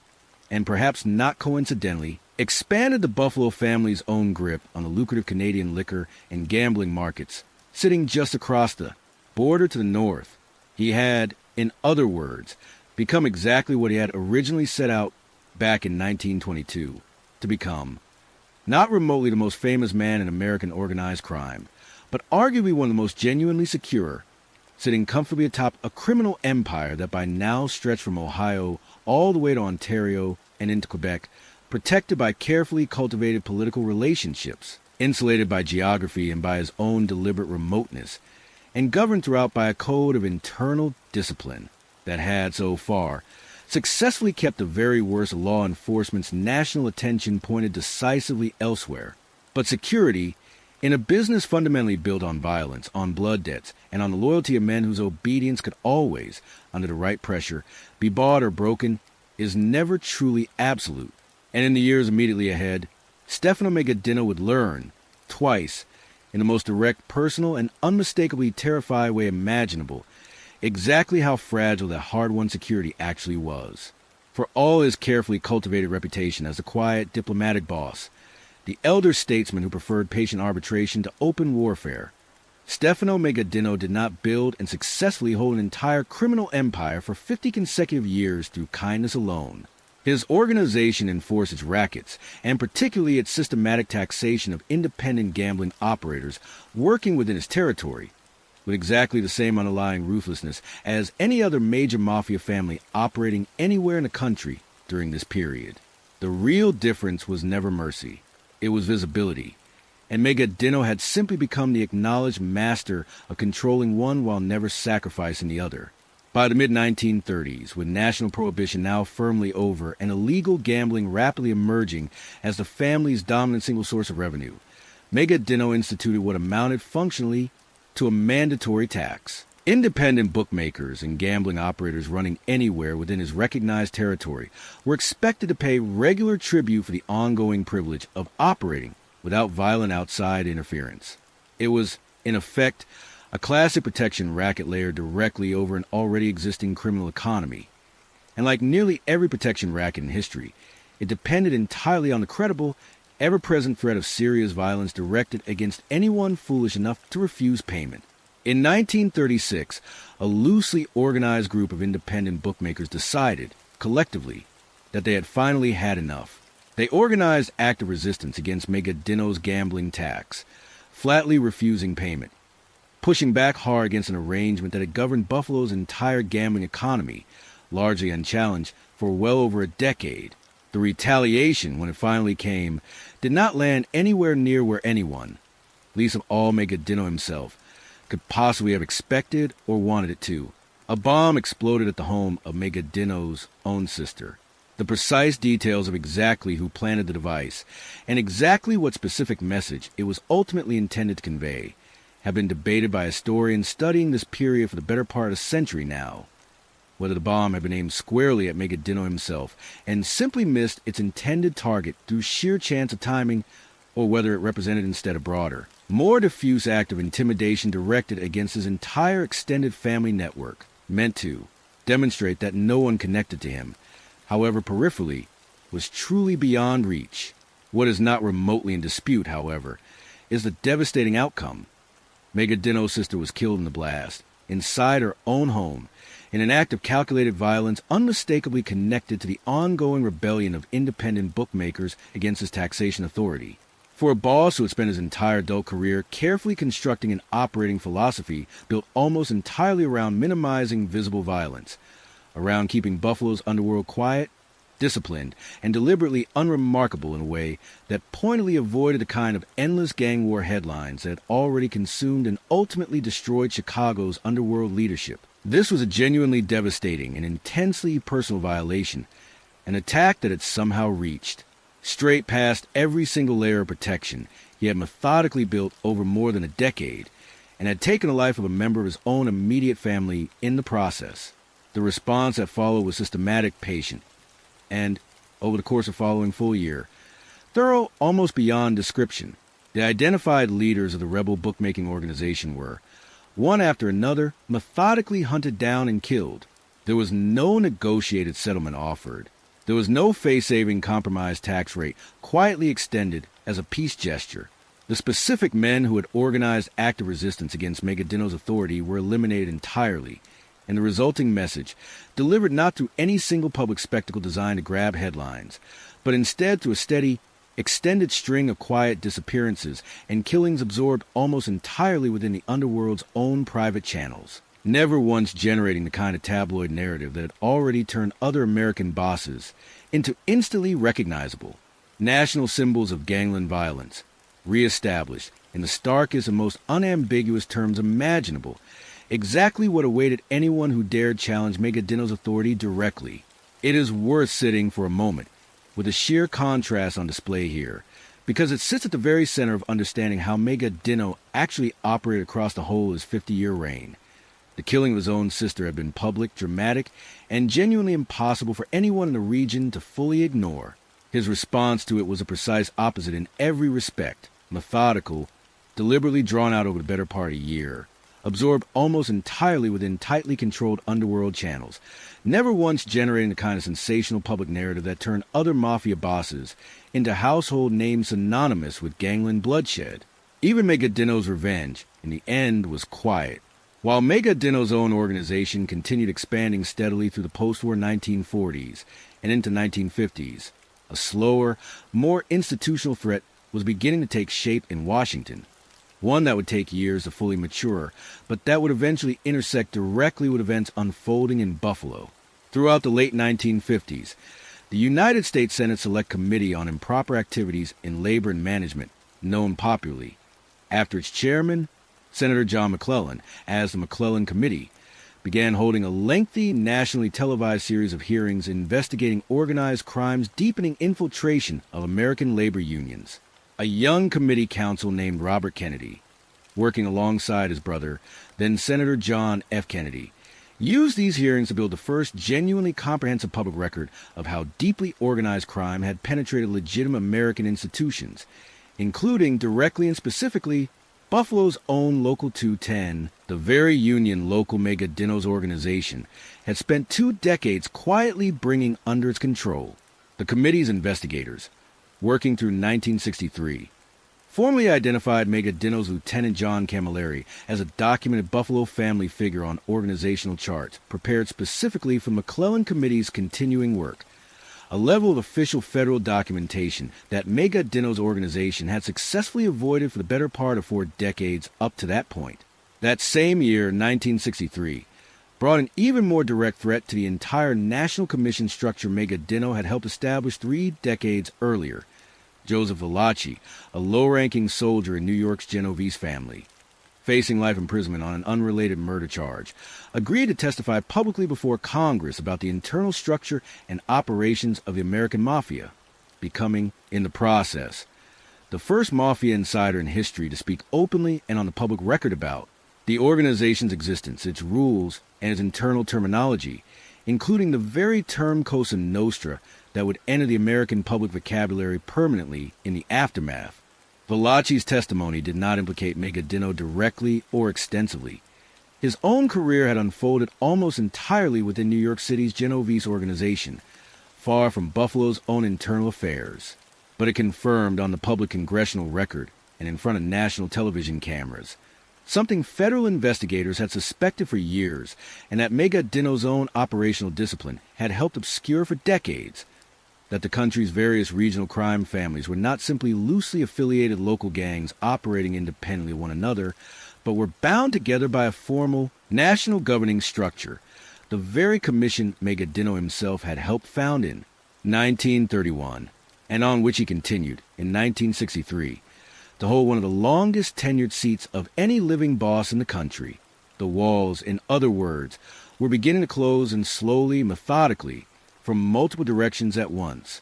and perhaps not coincidentally, expanded the Buffalo family's own grip on the lucrative Canadian liquor and gambling markets, sitting just across the border to the north. He had, in other words, become exactly what he had originally set out back in 1922 to become. Not remotely the most famous man in American organized crime, but arguably one of the most genuinely secure, sitting comfortably atop a criminal empire that by now stretched from Ohio all the way to Ontario and into Quebec, protected by carefully cultivated political relationships, insulated by geography and by his own deliberate remoteness, and governed throughout by a code of internal discipline that had, so far, successfully kept the very worst law enforcement's national attention pointed decisively elsewhere. But security, in a business fundamentally built on violence, on blood debts, and on the loyalty of men whose obedience could always, under the right pressure, be bought or broken, is never truly absolute. And in the years immediately ahead, Stefano Magaddino would learn, twice, in the most direct, personal, and unmistakably terrifying way imaginable, exactly how fragile that hard-won security actually was. For all his carefully cultivated reputation as the quiet, diplomatic boss, the elder statesman who preferred patient arbitration to open warfare, Stefano Magaddino did not build and successfully hold an entire criminal empire for 50 consecutive years through kindness alone. His organization enforced its rackets, and particularly its systematic taxation of independent gambling operators working within his territory, with exactly the same underlying ruthlessness as any other major mafia family operating anywhere in the country during this period. The real difference was never mercy. It was visibility. And Magaddino had simply become the acknowledged master of controlling one while never sacrificing the other. By the mid-1930s, with national prohibition now firmly over and illegal gambling rapidly emerging as the family's dominant single source of revenue, Magaddino instituted what amounted functionally to a mandatory tax. Independent bookmakers and gambling operators running anywhere within his recognized territory were expected to pay regular tribute for the ongoing privilege of operating without violent outside interference. It was, in effect, a classic protection racket layered directly over an already existing criminal economy. And like nearly every protection racket in history, it depended entirely on the credible, ever-present threat of serious violence directed against anyone foolish enough to refuse payment. In 1936, a loosely organized group of independent bookmakers decided, collectively, that they had finally had enough. They organized active resistance against Magaddino's gambling tax, flatly refusing payment, pushing back hard against an arrangement that had governed Buffalo's entire gambling economy, largely unchallenged, for well over a decade. The retaliation, when it finally came, did not land anywhere near where anyone, least of all Magaddino himself, could possibly have expected or wanted it to. A bomb exploded at the home of Magaddino's own sister. The precise details of exactly who planted the device, and exactly what specific message it was ultimately intended to convey, have been debated by historians studying this period for the better part of a century now. Whether the bomb had been aimed squarely at Magaddino himself and simply missed its intended target through sheer chance of timing, or whether it represented instead a broader, more diffuse act of intimidation directed against his entire extended family network, meant to demonstrate that no one connected to him, however peripherally, was truly beyond reach. What is not remotely in dispute, however, is the devastating outcome. Magaddino's sister was killed in the blast, inside her own home, in an act of calculated violence unmistakably connected to the ongoing rebellion of independent bookmakers against his taxation authority. For a boss who had spent his entire adult career carefully constructing an operating philosophy built almost entirely around minimizing visible violence, around keeping Buffalo's underworld quiet, disciplined, and deliberately unremarkable in a way that pointedly avoided the kind of endless gang war headlines that had already consumed and ultimately destroyed Chicago's underworld leadership. This was a genuinely devastating and intensely personal violation, an attack that had somehow reached straight past every single layer of protection he had methodically built over more than a decade, and had taken the life of a member of his own immediate family in the process. The response that followed was systematic, patient, and, over the course of following full year, thorough almost beyond description. The identified leaders of the rebel bookmaking organization were, one after another, methodically hunted down and killed. There was no negotiated settlement offered. There was no face-saving compromise tax rate quietly extended as a peace gesture. The specific men who had organized active resistance against Magaddino's authority were eliminated entirely, and the resulting message, delivered not through any single public spectacle designed to grab headlines, but instead through a steady, extended string of quiet disappearances and killings absorbed almost entirely within the underworld's own private channels, never once generating the kind of tabloid narrative that had already turned other American bosses into instantly recognizable national symbols of gangland violence, reestablished in the starkest and most unambiguous terms imaginable, exactly what awaited anyone who dared challenge Magaddino's authority directly. It is worth sitting for a moment with the sheer contrast on display here, because it sits at the very center of understanding how Magaddino actually operated across the whole of his 50-year reign. The killing of his own sister had been public, dramatic, and genuinely impossible for anyone in the region to fully ignore. His response to it was a precise opposite in every respect, methodical, deliberately drawn out over the better part of a year, absorbed almost entirely within tightly controlled underworld channels, never once generating the kind of sensational public narrative that turned other mafia bosses into household names synonymous with gangland bloodshed. Even Magaddino's revenge, in the end, was quiet. While Magaddino's own organization continued expanding steadily through the post-war 1940s and into 1950s, a slower, more institutional threat was beginning to take shape in Washington, one that would take years to fully mature, but that would eventually intersect directly with events unfolding in Buffalo. Throughout the late 1950s, the United States Senate Select Committee on Improper Activities in Labor and Management, known popularly after its chairman, Senator John McClellan, as the McClellan Committee, began holding a lengthy, nationally televised series of hearings investigating organized crime's deepening infiltration of American labor unions. A young committee counsel named Robert Kennedy, working alongside his brother, then Senator John F. Kennedy, used these hearings to build the first genuinely comprehensive public record of how deeply organized crime had penetrated legitimate American institutions, including directly and specifically Buffalo's own Local 210. The very union local Magaddino's organization had spent 2 decades quietly bringing under its control. The committee's investigators, working through 1963, formally identified Magaddino's Lieutenant John Camilleri as a documented Buffalo family figure on organizational charts prepared specifically for McClellan Committee's continuing work, a level of official federal documentation that Magaddino's organization had successfully avoided for the better part of 4 decades up to that point. That same year, 1963, brought an even more direct threat to the entire National Commission structure Magaddino had helped establish 3 decades earlier. Joseph Valachi, a low-ranking soldier in New York's Genovese family, facing life imprisonment on an unrelated murder charge, agreed to testify publicly before Congress about the internal structure and operations of the American Mafia, becoming, in the process, the first Mafia insider in history to speak openly and on the public record about the organization's existence, its rules, and its internal terminology, including the very term Cosa Nostra that would enter the American public vocabulary permanently in the aftermath. Valachi's testimony did not implicate Magaddino directly or extensively. His own career had unfolded almost entirely within New York City's Genovese organization, far from Buffalo's own internal affairs. But it confirmed on the public congressional record and in front of national television cameras something federal investigators had suspected for years and that Magaddino's own operational discipline had helped obscure for decades, that the country's various regional crime families were not simply loosely affiliated local gangs operating independently of one another, but were bound together by a formal national governing structure, the very commission Magaddino himself had helped found in 1931, and on which he continued in 1963, to hold one of the longest tenured seats of any living boss in the country. The walls, in other words, were beginning to close and slowly, methodically, from multiple directions at once.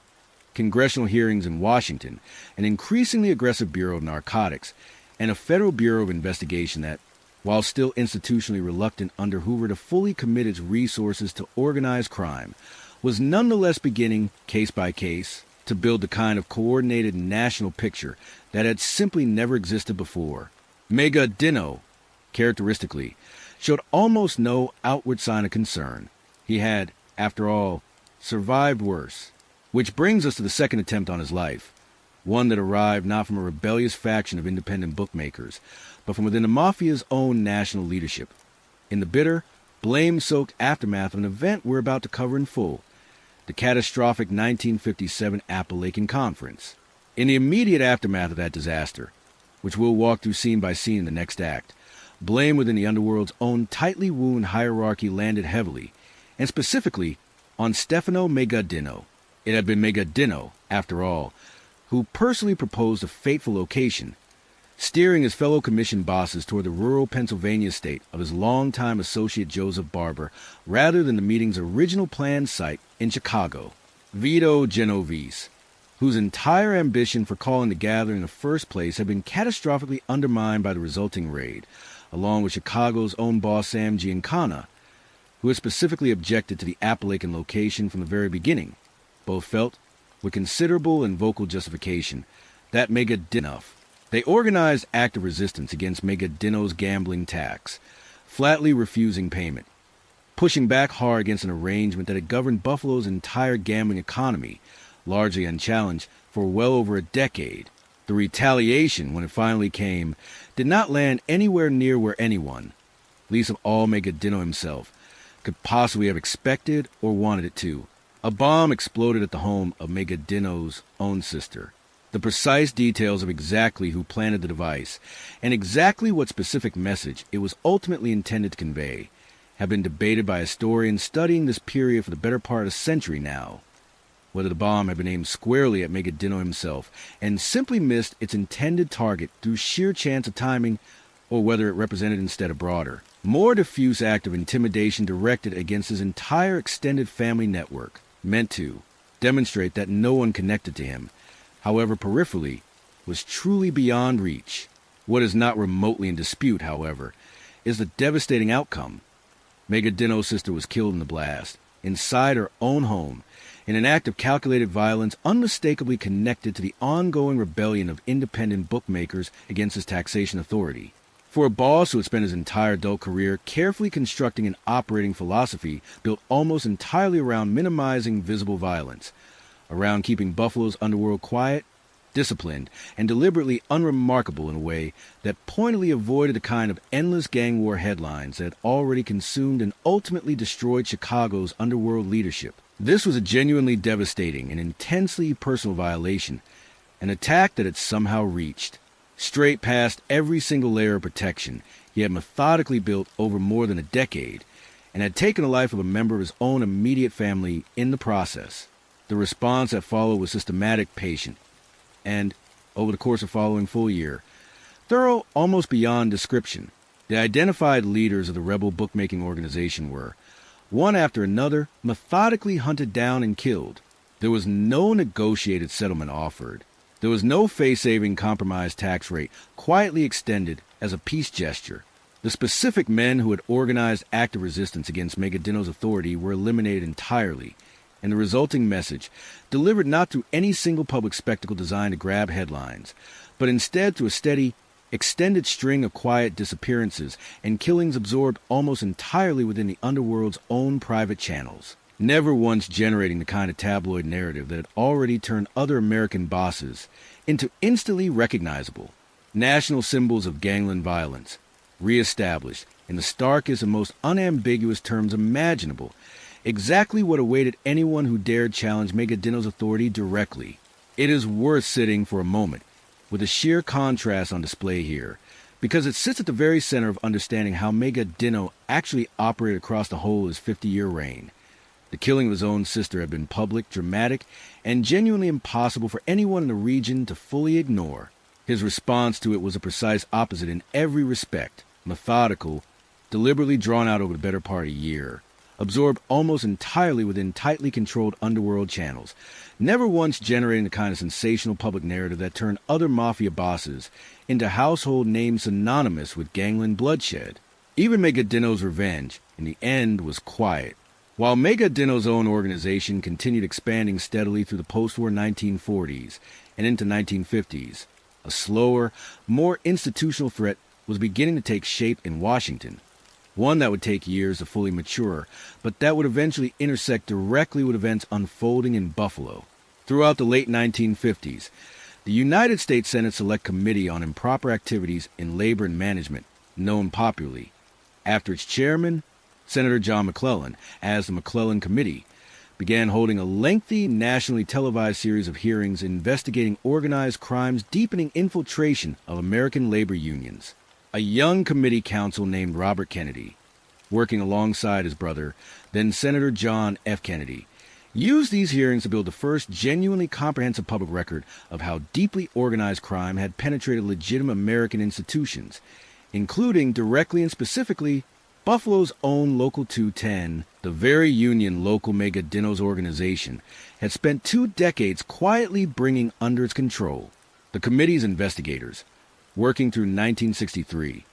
Congressional hearings in Washington, an increasingly aggressive Bureau of Narcotics, and a federal Bureau of Investigation that, while still institutionally reluctant under Hoover to fully commit its resources to organized crime, was nonetheless beginning, case by case, to build the kind of coordinated national picture that had simply never existed before. Magaddino, characteristically, showed almost no outward sign of concern. He had, after all, survived worse. Which brings us to the second attempt on his life, one that arrived not from a rebellious faction of independent bookmakers, but from within the Mafia's own national leadership, in the bitter, blame-soaked aftermath of an event we're about to cover in full, the catastrophic 1957 Appalachian Conference. In the immediate aftermath of that disaster, which we'll walk through scene by scene in the next act, blame within the underworld's own tightly wound hierarchy landed heavily, and specifically on Stefano Magaddino. It had been Magaddino, after all, who personally proposed a fateful location, steering his fellow commission bosses toward the rural Pennsylvania estate of his longtime associate Joseph Barber, rather than the meeting's original planned site in Chicago. Vito Genovese, whose entire ambition for calling the gathering in the first place had been catastrophically undermined by the resulting raid, along with Chicago's own boss Sam Giancana, who had specifically objected to the Appalachian location from the very beginning. Both felt, with considerable and vocal justification, that Magaddino. They organized active resistance against Magaddino's gambling tax, flatly refusing payment, pushing back hard against an arrangement that had governed Buffalo's entire gambling economy, largely unchallenged, for well over a decade. The retaliation, when it finally came, did not land anywhere near where anyone, least of all Magaddino himself, could possibly have expected or wanted it to. A bomb exploded at the home of Magaddino's own sister. The precise details of exactly who planted the device, and exactly what specific message it was ultimately intended to convey, have been debated by historians studying this period for the better part of a century now. Whether the bomb had been aimed squarely at Magaddino himself and simply missed its intended target through sheer chance of timing, or whether it represented instead a broader, more diffuse act of intimidation directed against his entire extended family network, meant to demonstrate that no one connected to him, however peripherally, was truly beyond reach. What is not remotely in dispute, however, is the devastating outcome. Magaddino's sister was killed in the blast, inside her own home, in an act of calculated violence unmistakably connected to the ongoing rebellion of independent bookmakers against his taxation authority. For a boss who had spent his entire adult career carefully constructing an operating philosophy built almost entirely around minimizing visible violence, around keeping Buffalo's underworld quiet, disciplined, and deliberately unremarkable in a way that pointedly avoided the kind of endless gang war headlines that had already consumed and ultimately destroyed Chicago's underworld leadership. This was a genuinely devastating and intensely personal violation, an attack that had somehow reached straight past every single layer of protection he had methodically built over more than a decade, and had taken the life of a member of his own immediate family in the process. The response that followed was systematic, patient, and, over the course of the following full year, thorough almost beyond description. The identified leaders of the rebel bookmaking organization were, one after another, methodically hunted down and killed. There was no negotiated settlement offered. There was no face-saving compromise tax rate quietly extended as a peace gesture. The specific men who had organized active resistance against Magaddino's authority were eliminated entirely, and the resulting message, delivered not through any single public spectacle designed to grab headlines, but instead through a steady, extended string of quiet disappearances and killings absorbed almost entirely within the underworld's own private channels, never once generating the kind of tabloid narrative that had already turned other American bosses into instantly recognizable national symbols of gangland violence, reestablished in the starkest and most unambiguous terms imaginable, exactly what awaited anyone who dared challenge Magaddino's authority directly. It is worth sitting for a moment with the sheer contrast on display here, because it sits at the very center of understanding how Magaddino actually operated across the whole of his 50-year reign. The killing of his own sister had been public, dramatic, and genuinely impossible for anyone in the region to fully ignore. His response to it was a precise opposite in every respect, methodical, deliberately drawn out over the better part of a year, absorbed almost entirely within tightly controlled underworld channels, never once generating the kind of sensational public narrative that turned other mafia bosses into household names synonymous with gangland bloodshed. Even Magaddino's revenge, in the end, was quiet, While Magaddino's own organization continued expanding steadily through the post-war 1940s and into 1950s, a slower, more institutional threat was beginning to take shape in Washington, one that would take years to fully mature, but that would eventually intersect directly with events unfolding in Buffalo. Throughout the late 1950s, the United States Senate Select Committee on Improper Activities in Labor and Management, known popularly after its chairman, Senator John McClellan, as the McClellan Committee, began holding a lengthy, nationally televised series of hearings investigating organized crime's deepening infiltration of American labor unions. A young committee counsel named Robert Kennedy, working alongside his brother, then Senator John F. Kennedy, used these hearings to build the first genuinely comprehensive public record of how deeply organized crime had penetrated legitimate American institutions, including directly and specifically Buffalo's own Local 210, the very union local Magaddino's organization, had spent 2 decades quietly bringing under its control. The committee's investigators, working through 1963,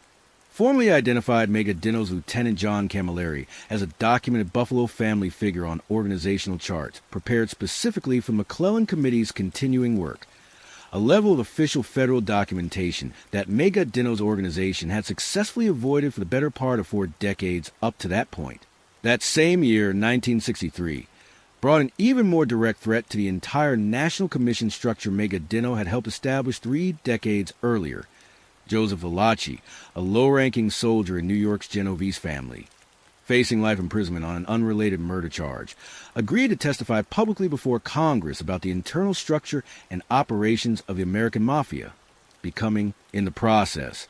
formally identified Magaddino's Lieutenant John Camilleri as a documented Buffalo family figure on organizational charts, prepared specifically for McClellan Committee's continuing work, a level of official federal documentation that Magaddino's organization had successfully avoided for the better part of 4 decades up to that point. That same year, 1963, brought an even more direct threat to the entire National Commission structure Magaddino had helped establish 3 decades earlier. Joseph Valachi, a low-ranking soldier in New York's Genovese family, facing life imprisonment on an unrelated murder charge, agreed to testify publicly before Congress about the internal structure and operations of the American Mafia, becoming, in the process,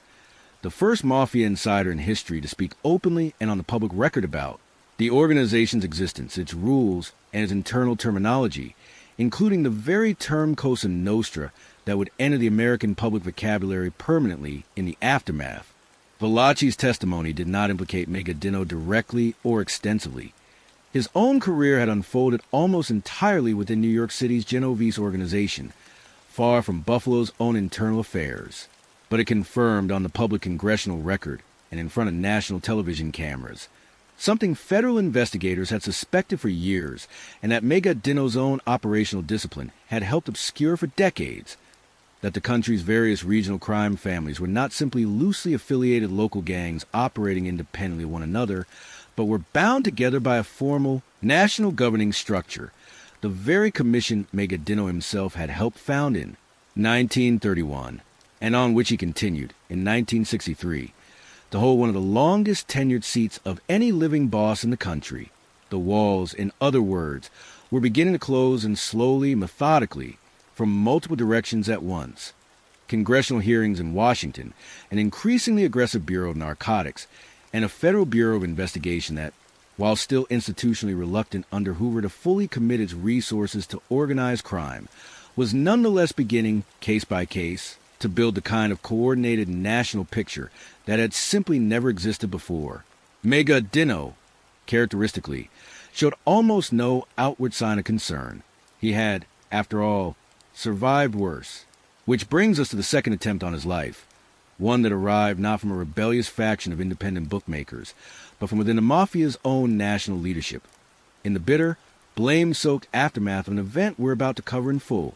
the first Mafia insider in history to speak openly and on the public record about the organization's existence, its rules, and its internal terminology, including the very term Cosa Nostra that would enter the American public vocabulary permanently in the aftermath. Valachi's testimony did not implicate Magaddino directly or extensively. His own career had unfolded almost entirely within New York City's Genovese organization, far from Buffalo's own internal affairs. But it confirmed on the public congressional record and in front of national television cameras something federal investigators had suspected for years and that Magaddino's own operational discipline had helped obscure for decades, that the country's various regional crime families were not simply loosely affiliated local gangs operating independently of one another, but were bound together by a formal national governing structure, the very commission Magaddino himself had helped found in 1931, and on which he continued in 1963, to hold one of the longest tenured seats of any living boss in the country. The walls, in other words, were beginning to close and slowly, methodically, from multiple directions at once. Congressional hearings in Washington, an increasingly aggressive Bureau of Narcotics, and a federal Bureau of Investigation that, while still institutionally reluctant under Hoover to fully commit its resources to organized crime, was nonetheless beginning, case by case, to build the kind of coordinated national picture that had simply never existed before. Magaddino, characteristically, showed almost no outward sign of concern. He had, after all, survived worse. Which brings us to the second attempt on his life, one that arrived not from a rebellious faction of independent bookmakers, but from within the Mafia's own national leadership, in the bitter, blame-soaked aftermath of an event we're about to cover in full,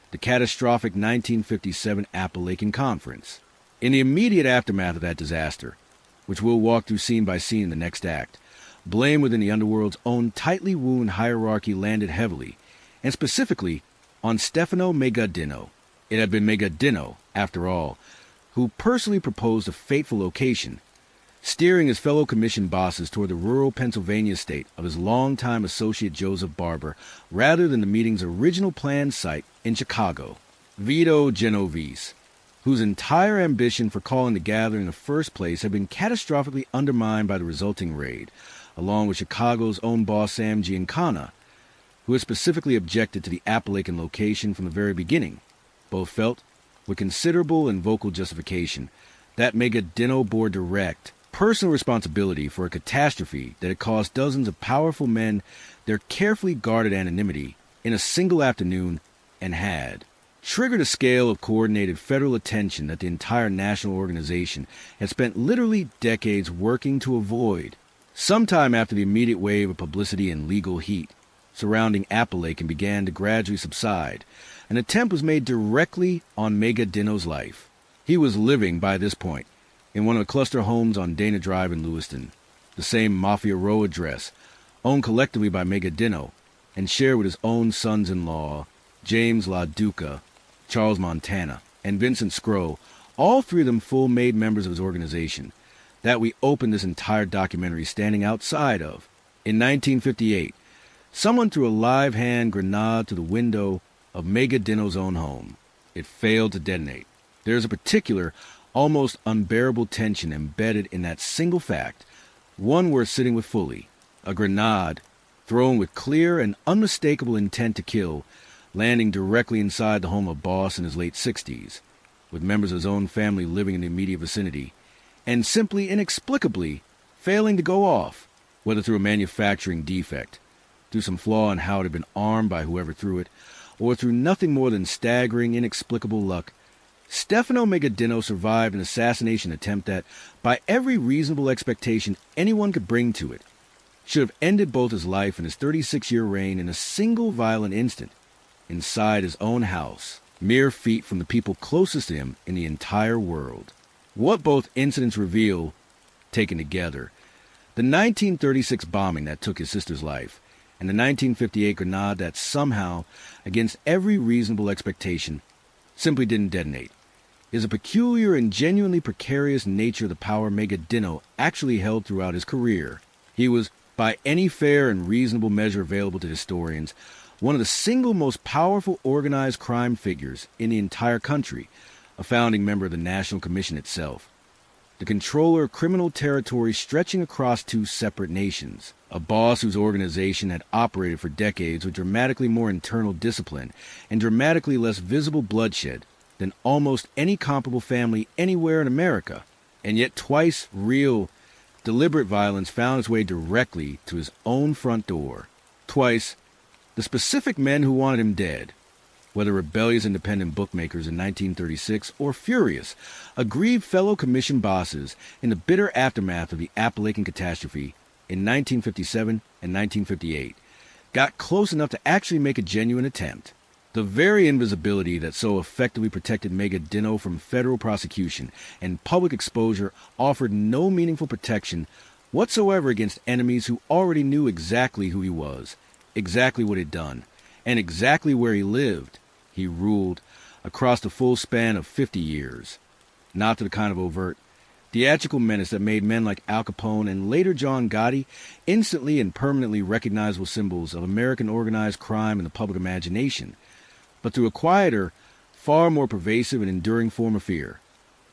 the catastrophic 1957 Appalachian Conference. In the immediate aftermath of that disaster, which we'll walk through scene by scene in the next act, blame within the underworld's own tightly wound hierarchy landed heavily, and specifically on Stefano Magaddino. It had been Magaddino, after all, who personally proposed a fateful location, steering his fellow commission bosses toward the rural Pennsylvania state of his longtime associate Joseph Barber, rather than the meeting's original planned site in Chicago. Vito Genovese, whose entire ambition for calling the gathering in the first place had been catastrophically undermined by the resulting raid, along with Chicago's own boss Sam Giancana, who had specifically objected to the Appalachian location from the very beginning, both felt, with considerable and vocal justification, that Magaddino bore direct, personal responsibility for a catastrophe that had cost dozens of powerful men their carefully guarded anonymity in a single afternoon and had triggered a scale of coordinated federal attention that the entire national organization had spent literally decades working to avoid. Sometime after the immediate wave of publicity and legal heat surrounding Appalachian began to gradually subside, an attempt was made directly on Magaddino's life. He was living, by this point, in one of the cluster homes on Dana Drive in Lewiston, the same Mafia Row address, owned collectively by Magaddino and shared with his own sons-in-law, James La Duca, Charles Montana, and Vincent Scrow, all three of them full-made members of his organization, that we opened this entire documentary standing outside of. In 1958, someone threw a live-hand grenade to the window of Magaddino's own home. It failed to detonate. There is a particular, almost unbearable tension embedded in that single fact, one worth sitting with fully. A grenade, thrown with clear and unmistakable intent to kill, landing directly inside the home of Boss in his late 60s, with members of his own family living in the immediate vicinity, and simply inexplicably failing to go off, whether through a manufacturing defect, through some flaw in how it had been armed by whoever threw it, or through nothing more than staggering, inexplicable luck. Stefano Magaddino survived an assassination attempt that, by every reasonable expectation anyone could bring to it, should have ended both his life and his 36-year reign in a single violent instant, inside his own house, mere feet from the people closest to him in the entire world. What both incidents reveal, taken together, the 1936 bombing that took his sister's life, and the 1958 grenade that somehow, against every reasonable expectation, simply didn't detonate, is a peculiar and genuinely precarious nature of the power Magaddino actually held throughout his career. He was, by any fair and reasonable measure available to historians, one of the single most powerful organized crime figures in the entire country, a founding member of the National Commission itself, the controller of criminal territory stretching across two separate nations, a boss whose organization had operated for decades with dramatically more internal discipline and dramatically less visible bloodshed than almost any comparable family anywhere in America, and yet twice real, deliberate violence found its way directly to his own front door. Twice, the specific men who wanted him dead, whether rebellious independent bookmakers in 1936 or furious, aggrieved fellow commission bosses in the bitter aftermath of the Appalachian catastrophe in 1957 and 1958, got close enough to actually make a genuine attempt. The very invisibility that so effectively protected Magaddino from federal prosecution and public exposure offered no meaningful protection whatsoever against enemies who already knew exactly who he was, exactly what he'd done, and exactly where he lived. He ruled across the full span of 50 years, not to the kind of overt, theatrical menace that made men like Al Capone and later John Gotti instantly and permanently recognizable symbols of American organized crime in the public imagination, but through a quieter, far more pervasive and enduring form of fear,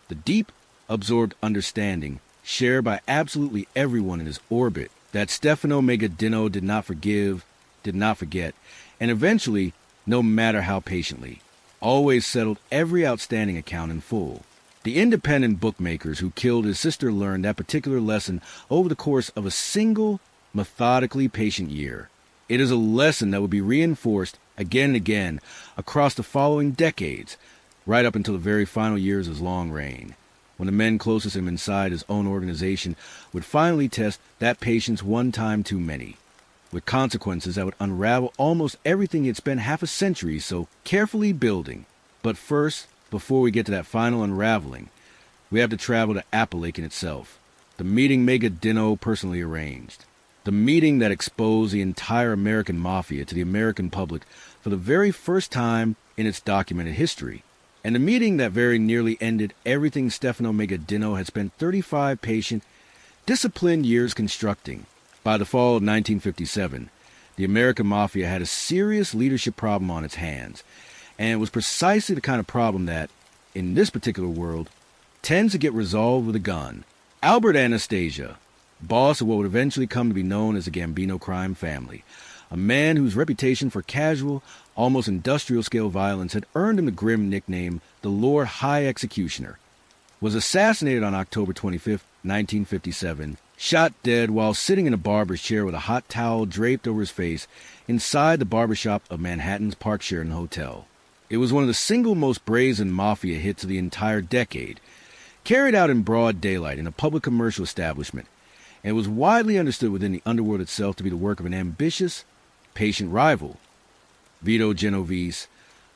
the deep, absorbed understanding shared by absolutely everyone in his orbit that Stefano Magaddino did not forgive, did not forget, and eventually, no matter how patiently, always settled every outstanding account in full. The independent bookmakers who killed his sister learned that particular lesson over the course of a single, methodically patient year. It is a lesson that would be reinforced again and again across the following decades, right up until the very final years of his long reign, when the men closest to him inside his own organization would finally test that patience one time too many, with consequences that would unravel almost everything he had spent half a century so carefully building. But first, before we get to that final unraveling, we have to travel to Appalachian itself, the meeting Magaddino personally arranged, the meeting that exposed the entire American Mafia to the American public for the very first time in its documented history, and the meeting that very nearly ended everything Stefano Magaddino had spent 35 patient, disciplined years constructing. By the fall of 1957, the American Mafia had a serious leadership problem on its hands, and it was precisely the kind of problem that, in this particular world, tends to get resolved with a gun. Albert Anastasia, boss of what would eventually come to be known as the Gambino crime family, a man whose reputation for casual, almost industrial-scale violence had earned him the grim nickname the Lord High Executioner, was assassinated on October 25, 1957, shot dead while sitting in a barber's chair with a hot towel draped over his face inside the barbershop of Manhattan's Park Sheraton Hotel. It was one of the single most brazen mafia hits of the entire decade, carried out in broad daylight in a public commercial establishment, and it was widely understood within the underworld itself to be the work of an ambitious, patient rival, Vito Genovese,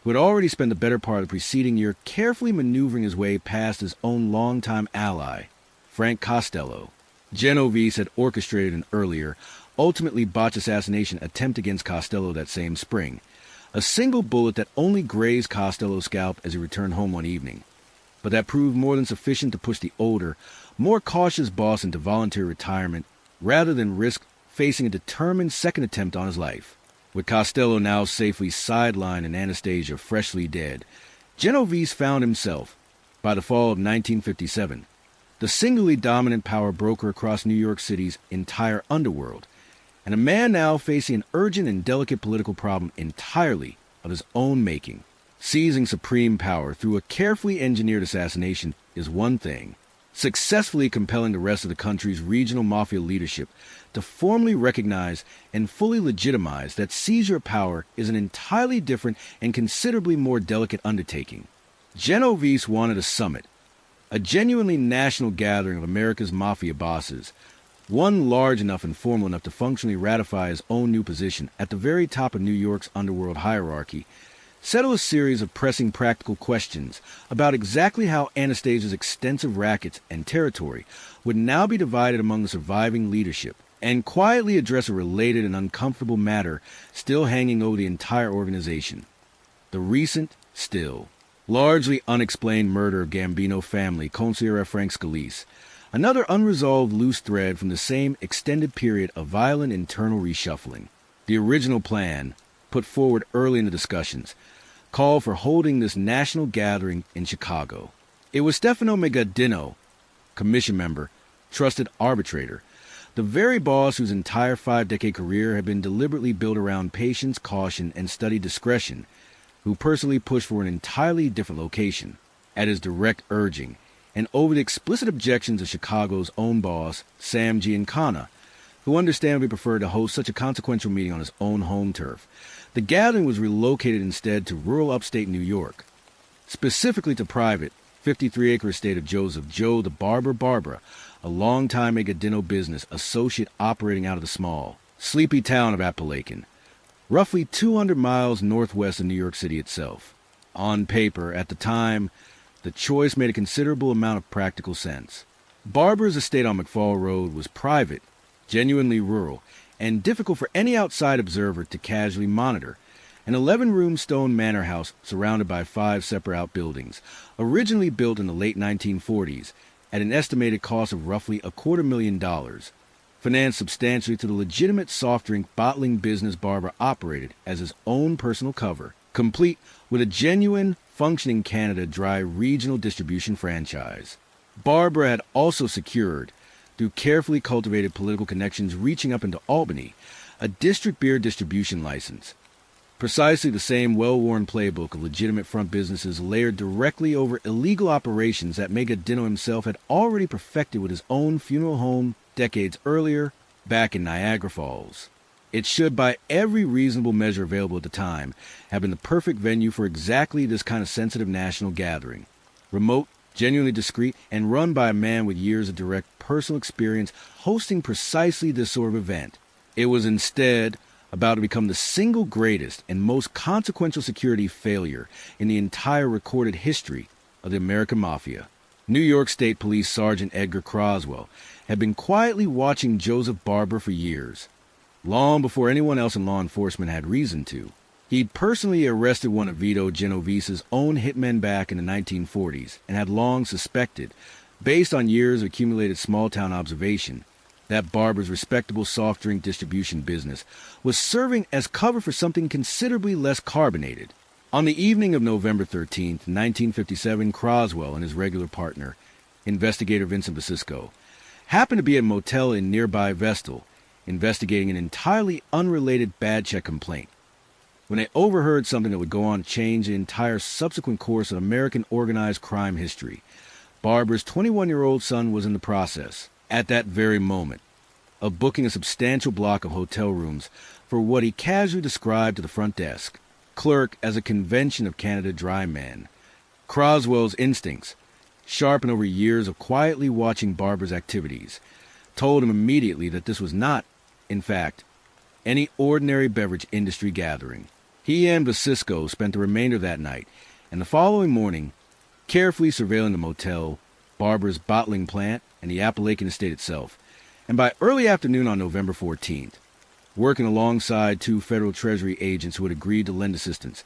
who had already spent the better part of the preceding year carefully maneuvering his way past his own longtime ally, Frank Costello. Genovese had orchestrated an earlier, ultimately botched assassination attempt against Costello that same spring, a single bullet that only grazed Costello's scalp as he returned home one evening, but that proved more than sufficient to push the older, more cautious boss into voluntary retirement rather than risk facing a determined second attempt on his life. With Costello now safely sidelined and Anastasia freshly dead, Genovese found himself, by the fall of 1957, the singularly dominant power broker across New York City's entire underworld, and a man now facing an urgent and delicate political problem entirely of his own making. Seizing supreme power through a carefully engineered assassination is one thing. Successfully compelling the rest of the country's regional mafia leadership to formally recognize and fully legitimize that seizure of power is an entirely different and considerably more delicate undertaking. Genovese wanted a summit, a genuinely national gathering of America's mafia bosses, one large enough and formal enough to functionally ratify his own new position at the very top of New York's underworld hierarchy, settle a series of pressing practical questions about exactly how Anastasia's extensive rackets and territory would now be divided among the surviving leadership, and quietly address a related and uncomfortable matter still hanging over the entire organization: the recent, still largely unexplained murder of Gambino family consigliere Frank Scalise, another unresolved loose thread from the same extended period of violent internal reshuffling. The original plan, put forward early in the discussions, called for holding this national gathering in Chicago. It was Stefano Magaddino, commission member, trusted arbitrator, the very boss whose entire 5-decade career had been deliberately built around patience, caution, and studied discretion, who personally pushed for an entirely different location, at his direct urging, and over the explicit objections of Chicago's own boss, Sam Giancana, who understandably preferred to host such a consequential meeting on his own home turf. The gathering was relocated instead to rural upstate New York, specifically to private 53-acre estate of Joseph Joe the Barber Barbara, a longtime Magaddino business associate operating out of the small, sleepy town of Apalachin, roughly 200 miles northwest of New York City itself. On paper, at the time, the choice made a considerable amount of practical sense. Barber's estate on McFall Road was private, genuinely rural, and difficult for any outside observer to casually monitor. An 11-room stone manor house surrounded by 5 separate outbuildings, originally built in the late 1940s at an estimated cost of roughly $250,000, financed substantially to the legitimate soft drink bottling business Barber operated as his own personal cover, complete with a genuine, functioning Canada Dry regional distribution franchise. Barber had also secured, through carefully cultivated political connections reaching up into Albany, a district beer distribution license. Precisely the same well-worn playbook of legitimate front businesses layered directly over illegal operations that Magaddino himself had already perfected with his own funeral home decades earlier, back in Niagara Falls. It should, by every reasonable measure available at the time, have been the perfect venue for exactly this kind of sensitive national gathering. Remote, genuinely discreet, and run by a man with years of direct personal experience hosting precisely this sort of event. It was instead about to become the single greatest and most consequential security failure in the entire recorded history of the American Mafia. New York State Police Sergeant Edgar Croswell had been quietly watching Joseph Barber for years, long before anyone else in law enforcement had reason to. He'd personally arrested one of Vito Genovese's own hitmen back in the 1940s and had long suspected, based on years of accumulated small-town observation, that Barber's respectable soft drink distribution business was serving as cover for something considerably less carbonated. On the evening of November 13th, 1957, Croswell and his regular partner, investigator Vincent Basisco, happened to be at a motel in nearby Vestal, investigating an entirely unrelated bad check complaint, when they overheard something that would go on to change the entire subsequent course of American organized crime history. Barber's 21-year-old son was in the process, at that very moment, of booking a substantial block of hotel rooms for what he casually described to the front desk clerk as a convention of Canada Dry men. Croswell's instincts, sharpened over years of quietly watching Barber's activities, told him immediately that this was not, in fact, any ordinary beverage industry gathering. He and Vasisco spent the remainder of that night and the following morning carefully surveilling the motel, Barbara's bottling plant, and the Appalachian estate itself. And by early afternoon on November 14th, working alongside two Federal Treasury agents who had agreed to lend assistance,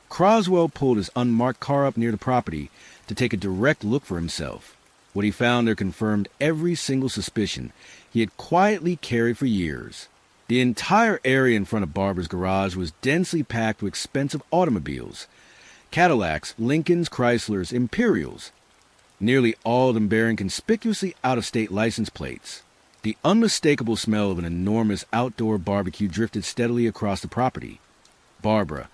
Croswell pulled his unmarked car up near the property to take a direct look for himself. What he found there confirmed every single suspicion he had quietly carried for years. The entire area in front of Barbara's garage was densely packed with expensive automobiles. Cadillacs, Lincolns, Chryslers, Imperials, nearly all of them bearing conspicuously out-of-state license plates. The unmistakable smell of an enormous outdoor barbecue drifted steadily across the property. Barbara,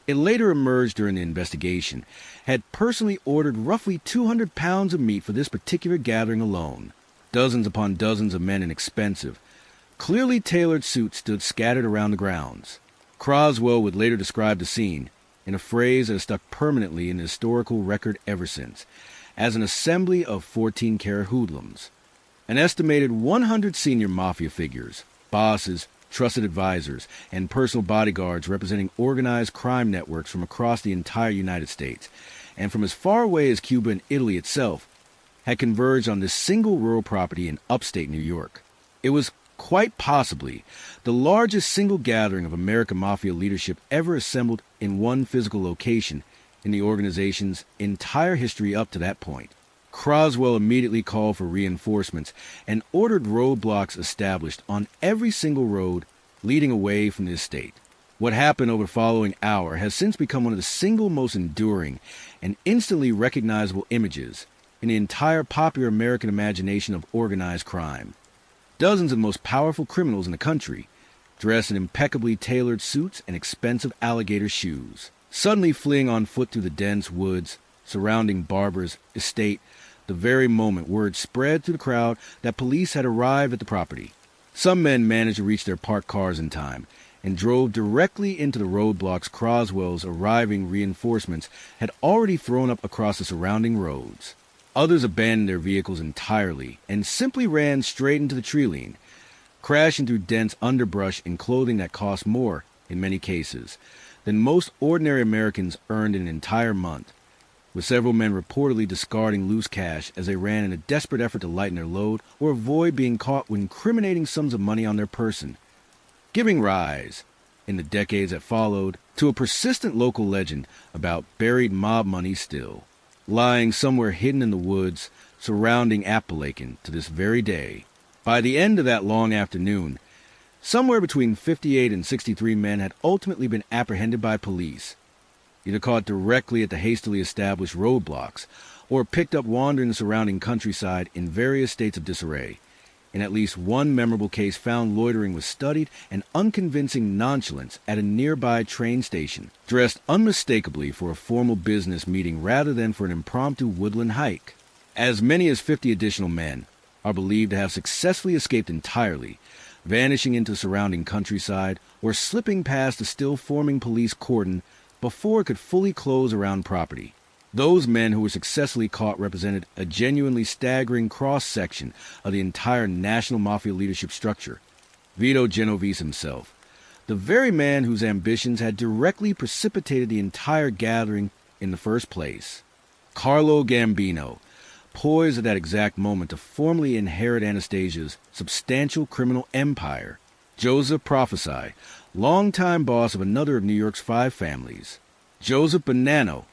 it later emerged during the investigation, had personally ordered roughly 200 pounds of meat for this particular gathering alone. Dozens upon dozens of men in expensive, clearly tailored suits stood scattered around the grounds. Croswell would later describe the scene, in a phrase that has stuck permanently in the historical record ever since, as an assembly of 14-karat hoodlums. An estimated 100 senior mafia figures, bosses, trusted advisors, and personal bodyguards representing organized crime networks from across the entire United States, and from as far away as Cuba and Italy itself, had converged on this single rural property in upstate New York. It was quite possibly the largest single gathering of American mafia leadership ever assembled in one physical location in the organization's entire history up to that point. Croswell immediately called for reinforcements and ordered roadblocks established on every single road leading away from the estate. What happened over the following hour has since become one of the single most enduring and instantly recognizable images in the entire popular American imagination of organized crime. Dozens of the most powerful criminals in the country, dressed in impeccably tailored suits and expensive alligator shoes, suddenly fleeing on foot through the dense woods surrounding Barbara's estate the very moment word spread through the crowd that police had arrived at the property. Some men managed to reach their parked cars in time and drove directly into the roadblocks Croswell's arriving reinforcements had already thrown up across the surrounding roads. Others abandoned their vehicles entirely and simply ran straight into the tree line, crashing through dense underbrush in clothing that cost more, in many cases, than most ordinary Americans earned in an entire month, with several men reportedly discarding loose cash as they ran in a desperate effort to lighten their load or avoid being caught with incriminating sums of money on their person, giving rise, in the decades that followed, to a persistent local legend about buried mob money still lying somewhere hidden in the woods surrounding Appalachian to this very day. By the end of that long afternoon, somewhere between 58 and 63 men had ultimately been apprehended by police, either caught directly at the hastily established roadblocks or picked up wandering the surrounding countryside in various states of disarray. In at least one memorable case found loitering with studied and unconvincing nonchalance at a nearby train station, dressed unmistakably for a formal business meeting rather than for an impromptu woodland hike. As many as 50 additional men are believed to have successfully escaped entirely, vanishing into the surrounding countryside or slipping past the still-forming police cordon before it could fully close around property. Those men who were successfully caught represented a genuinely staggering cross-section of the entire national mafia leadership structure. Vito Genovese himself, the very man whose ambitions had directly precipitated the entire gathering in the first place. Carlo Gambino, poised at that exact moment to formally inherit Anastasia's substantial criminal empire. Joseph Prophesy, longtime boss of another of New York's 5 families. Joseph Bonanno,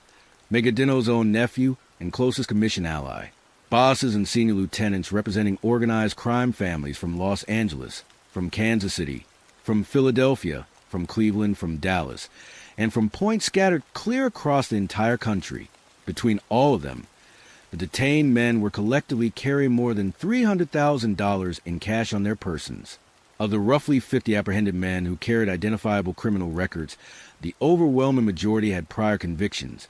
Magaddino's own nephew and closest commission ally. Bosses and senior lieutenants representing organized crime families from Los Angeles, from Kansas City, from Philadelphia, from Cleveland, from Dallas, and from points scattered clear across the entire country. Between all of them, the detained men were collectively carrying more than $300,000 in cash on their persons. Of the roughly 50 apprehended men who carried identifiable criminal records, the overwhelming majority had prior convictions,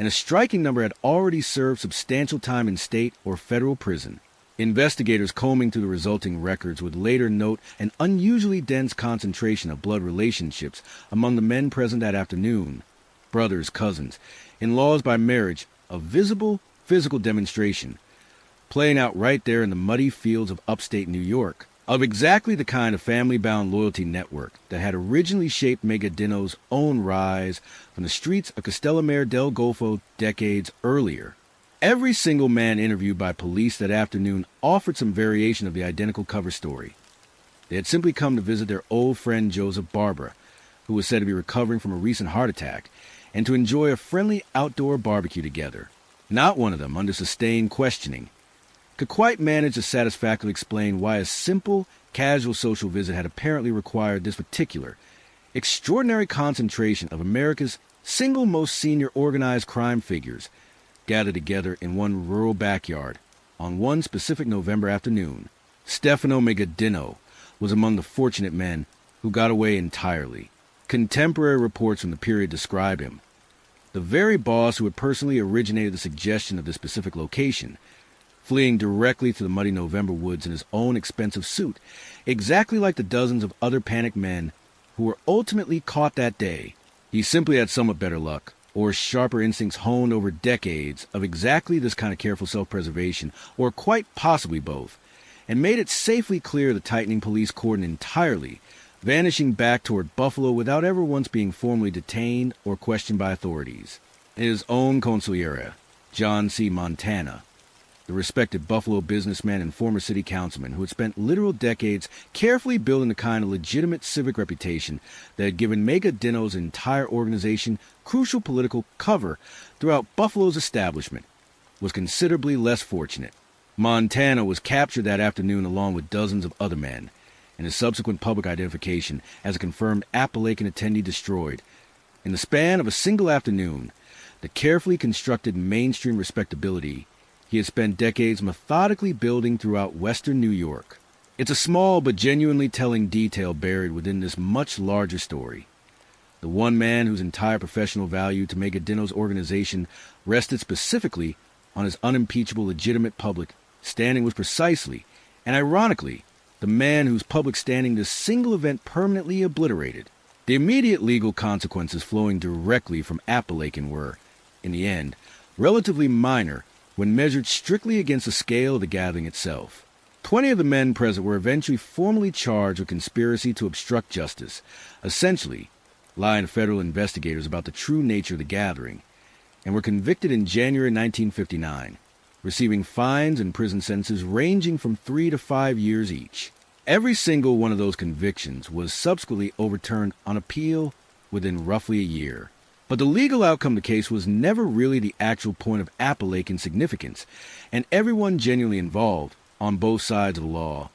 and a striking number had already served substantial time in state or federal prison. Investigators combing through the resulting records would later note an unusually dense concentration of blood relationships among the men present that afternoon. Brothers, cousins, in-laws by marriage, a visible physical demonstration, playing out right there in the muddy fields of upstate New York, of exactly the kind of family-bound loyalty network that had originally shaped Magaddino's own rise from the streets of Castellamare del Golfo decades earlier. Every single man interviewed by police that afternoon offered some variation of the identical cover story. They had simply come to visit their old friend Joseph Barbara, who was said to be recovering from a recent heart attack, and to enjoy a friendly outdoor barbecue together. Not one of them, under sustained questioning, could quite manage to satisfactorily explain why a simple, casual social visit had apparently required this particular, extraordinary concentration of America's single most senior organized crime figures gathered together in one rural backyard on one specific November afternoon. Stefano Magaddino was among the fortunate men who got away entirely. Contemporary reports from the period describe him. The very boss who had personally originated the suggestion of this specific location, fleeing directly to the muddy November woods in his own expensive suit, exactly like the dozens of other panicked men who were ultimately caught that day. He simply had somewhat better luck, or sharper instincts honed over decades of exactly this kind of careful self-preservation, or quite possibly both, and made it safely clear the tightening police cordon entirely, vanishing back toward Buffalo without ever once being formally detained or questioned by authorities. His own consigliere, John C. Montana, the respected Buffalo businessman and former city councilman who had spent literal decades carefully building the kind of legitimate civic reputation that had given Magaddino's entire organization crucial political cover throughout Buffalo's establishment, was considerably less fortunate. Montana was captured that afternoon along with dozens of other men, and his subsequent public identification as a confirmed Appalachian attendee destroyed. In the span of a single afternoon, the carefully constructed mainstream respectability he had spent decades methodically building throughout western New York. It's a small but genuinely telling detail buried within this much larger story. The one man whose entire professional value to Magaddino's organization rested specifically on his unimpeachable legitimate public standing was precisely, and ironically, the man whose public standing this single event permanently obliterated. The immediate legal consequences flowing directly from Appalachian were, in the end, relatively minor when measured strictly against the scale of the gathering itself. 20 of the men present were eventually formally charged with conspiracy to obstruct justice, essentially lying to federal investigators about the true nature of the gathering, and were convicted in January 1959, receiving fines and prison sentences ranging from 3 to 5 years each. Every single one of those convictions was subsequently overturned on appeal within roughly a year. But the legal outcome of the case was never really the actual point of Appalachian significance, and everyone genuinely involved, on both sides of the law,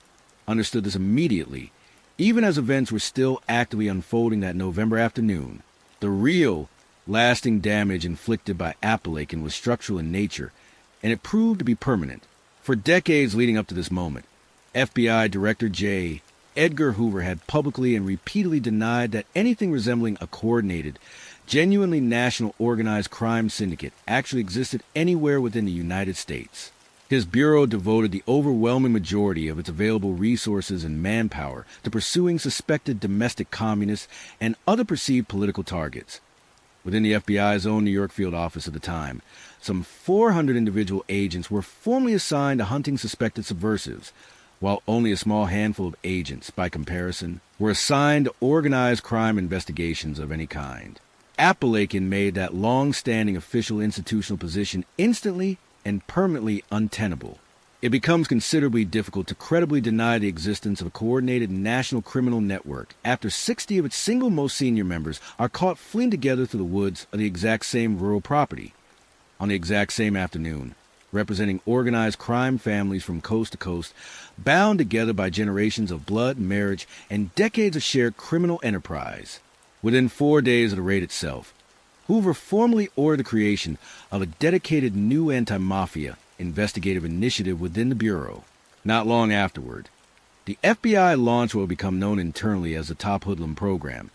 understood this immediately, even as events were still actively unfolding that November afternoon. The real, lasting damage inflicted by Appalachian was structural in nature, and it proved to be permanent. For decades leading up to this moment, FBI Director J. Edgar Hoover had publicly and repeatedly denied that anything resembling a coordinated, genuinely national organized crime syndicate actually existed anywhere within the United States. His bureau devoted the overwhelming majority of its available resources and manpower to pursuing suspected domestic communists and other perceived political targets. Within the FBI's own New York field office at the time, some 400 individual agents were formally assigned to hunting suspected subversives, while only a small handful of agents, by comparison, were assigned to organized crime investigations of any kind. Appalachian made that long-standing official institutional position instantly and permanently untenable. It becomes considerably difficult to credibly deny the existence of a coordinated national criminal network after 60 of its single most senior members are caught fleeing together through the woods of the exact same rural property on the exact same afternoon, representing organized crime families from coast to coast, bound together by generations of blood, marriage, and decades of shared criminal enterprise. Within 4 days of the raid itself, Hoover formally ordered the creation of a dedicated new anti-mafia investigative initiative within the Bureau. Not long afterward, the FBI launched what would become known internally as the Top Hoodlum Program,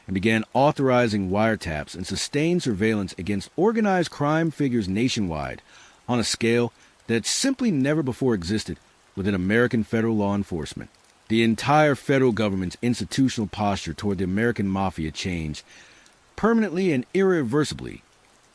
and began authorizing wiretaps and sustained surveillance against organized crime figures nationwide on a scale that had simply never before existed within American federal law enforcement. The entire federal government's institutional posture toward the American mafia changed permanently and irreversibly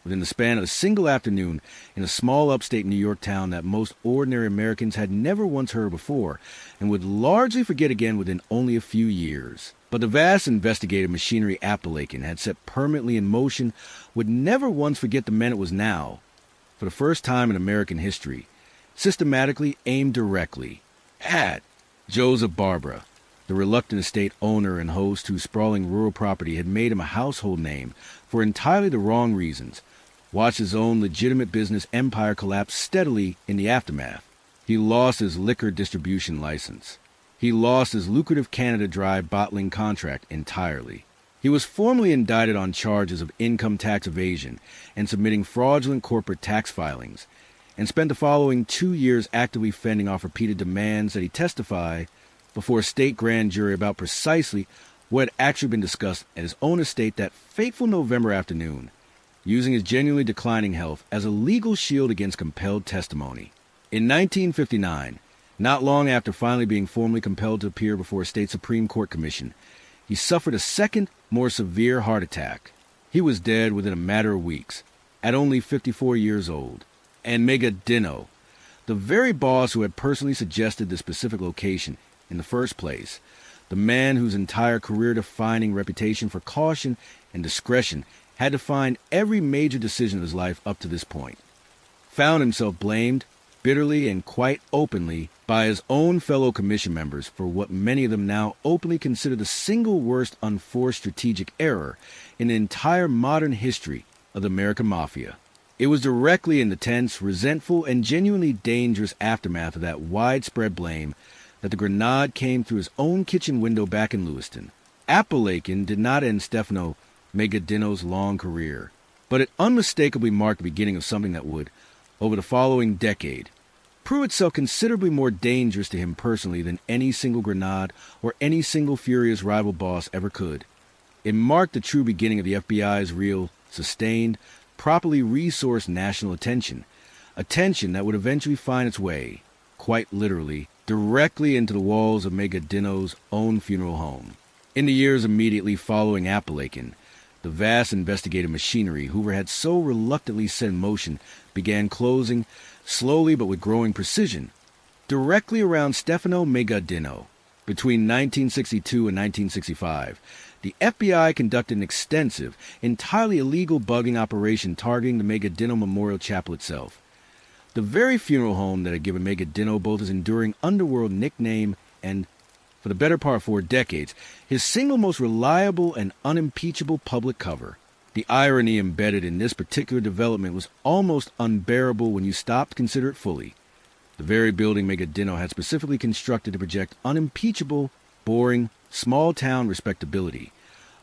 within the span of a single afternoon in a small upstate New York town that most ordinary Americans had never once heard before and would largely forget again within only a few years. But the vast investigative machinery Appalachian had set permanently in motion would never once forget the men it was now, for the first time in American history, systematically aimed directly at Joseph Barbara, the reluctant estate owner and host whose sprawling rural property had made him a household name for entirely the wrong reasons, watched his own legitimate business empire collapse steadily in the aftermath. He lost his liquor distribution license. He lost his lucrative Canada Dry bottling contract entirely. He was formally indicted on charges of income tax evasion and submitting fraudulent corporate tax filings, and spent the following 2 years actively fending off repeated demands that he testify before a state grand jury about precisely what had actually been discussed at his own estate that fateful November afternoon, using his genuinely declining health as a legal shield against compelled testimony. In 1959, not long after finally being formally compelled to appear before a state Supreme Court commission, he suffered a second, more severe heart attack. He was dead within a matter of weeks, at only 54 years old. And Magaddino, the very boss who had personally suggested the specific location in the first place, the man whose entire career-defining reputation for caution and discretion had defined every major decision of his life up to this point, found himself blamed bitterly and quite openly by his own fellow commission members for what many of them now openly consider the single worst unforced strategic error in the entire modern history of the American Mafia. It was directly in the tense, resentful, and genuinely dangerous aftermath of that widespread blame that the grenade came through his own kitchen window back in Lewiston. Appalachian did not end Stefano Magaddino's long career, but it unmistakably marked the beginning of something that would, over the following decade, prove itself considerably more dangerous to him personally than any single grenade or any single furious rival boss ever could. It marked the true beginning of the FBI's real, sustained, properly resourced national attention that would eventually find its way, quite literally, directly into the walls of Magaddino's own funeral home. In the years immediately following Appalachian, the vast investigative machinery Hoover had so reluctantly set in motion began closing, slowly but with growing precision, directly around Stefano Magaddino. Between 1962 and 1965, the FBI conducted an extensive, entirely illegal bugging operation targeting the Magaddino Memorial Chapel itself, the very funeral home that had given Magaddino both his enduring underworld nickname and, for the better part of 4 decades, his single most reliable and unimpeachable public cover. The irony embedded in this particular development was almost unbearable when you stopped to consider it fully. The very building Magaddino had specifically constructed to project unimpeachable, boring, small-town respectability,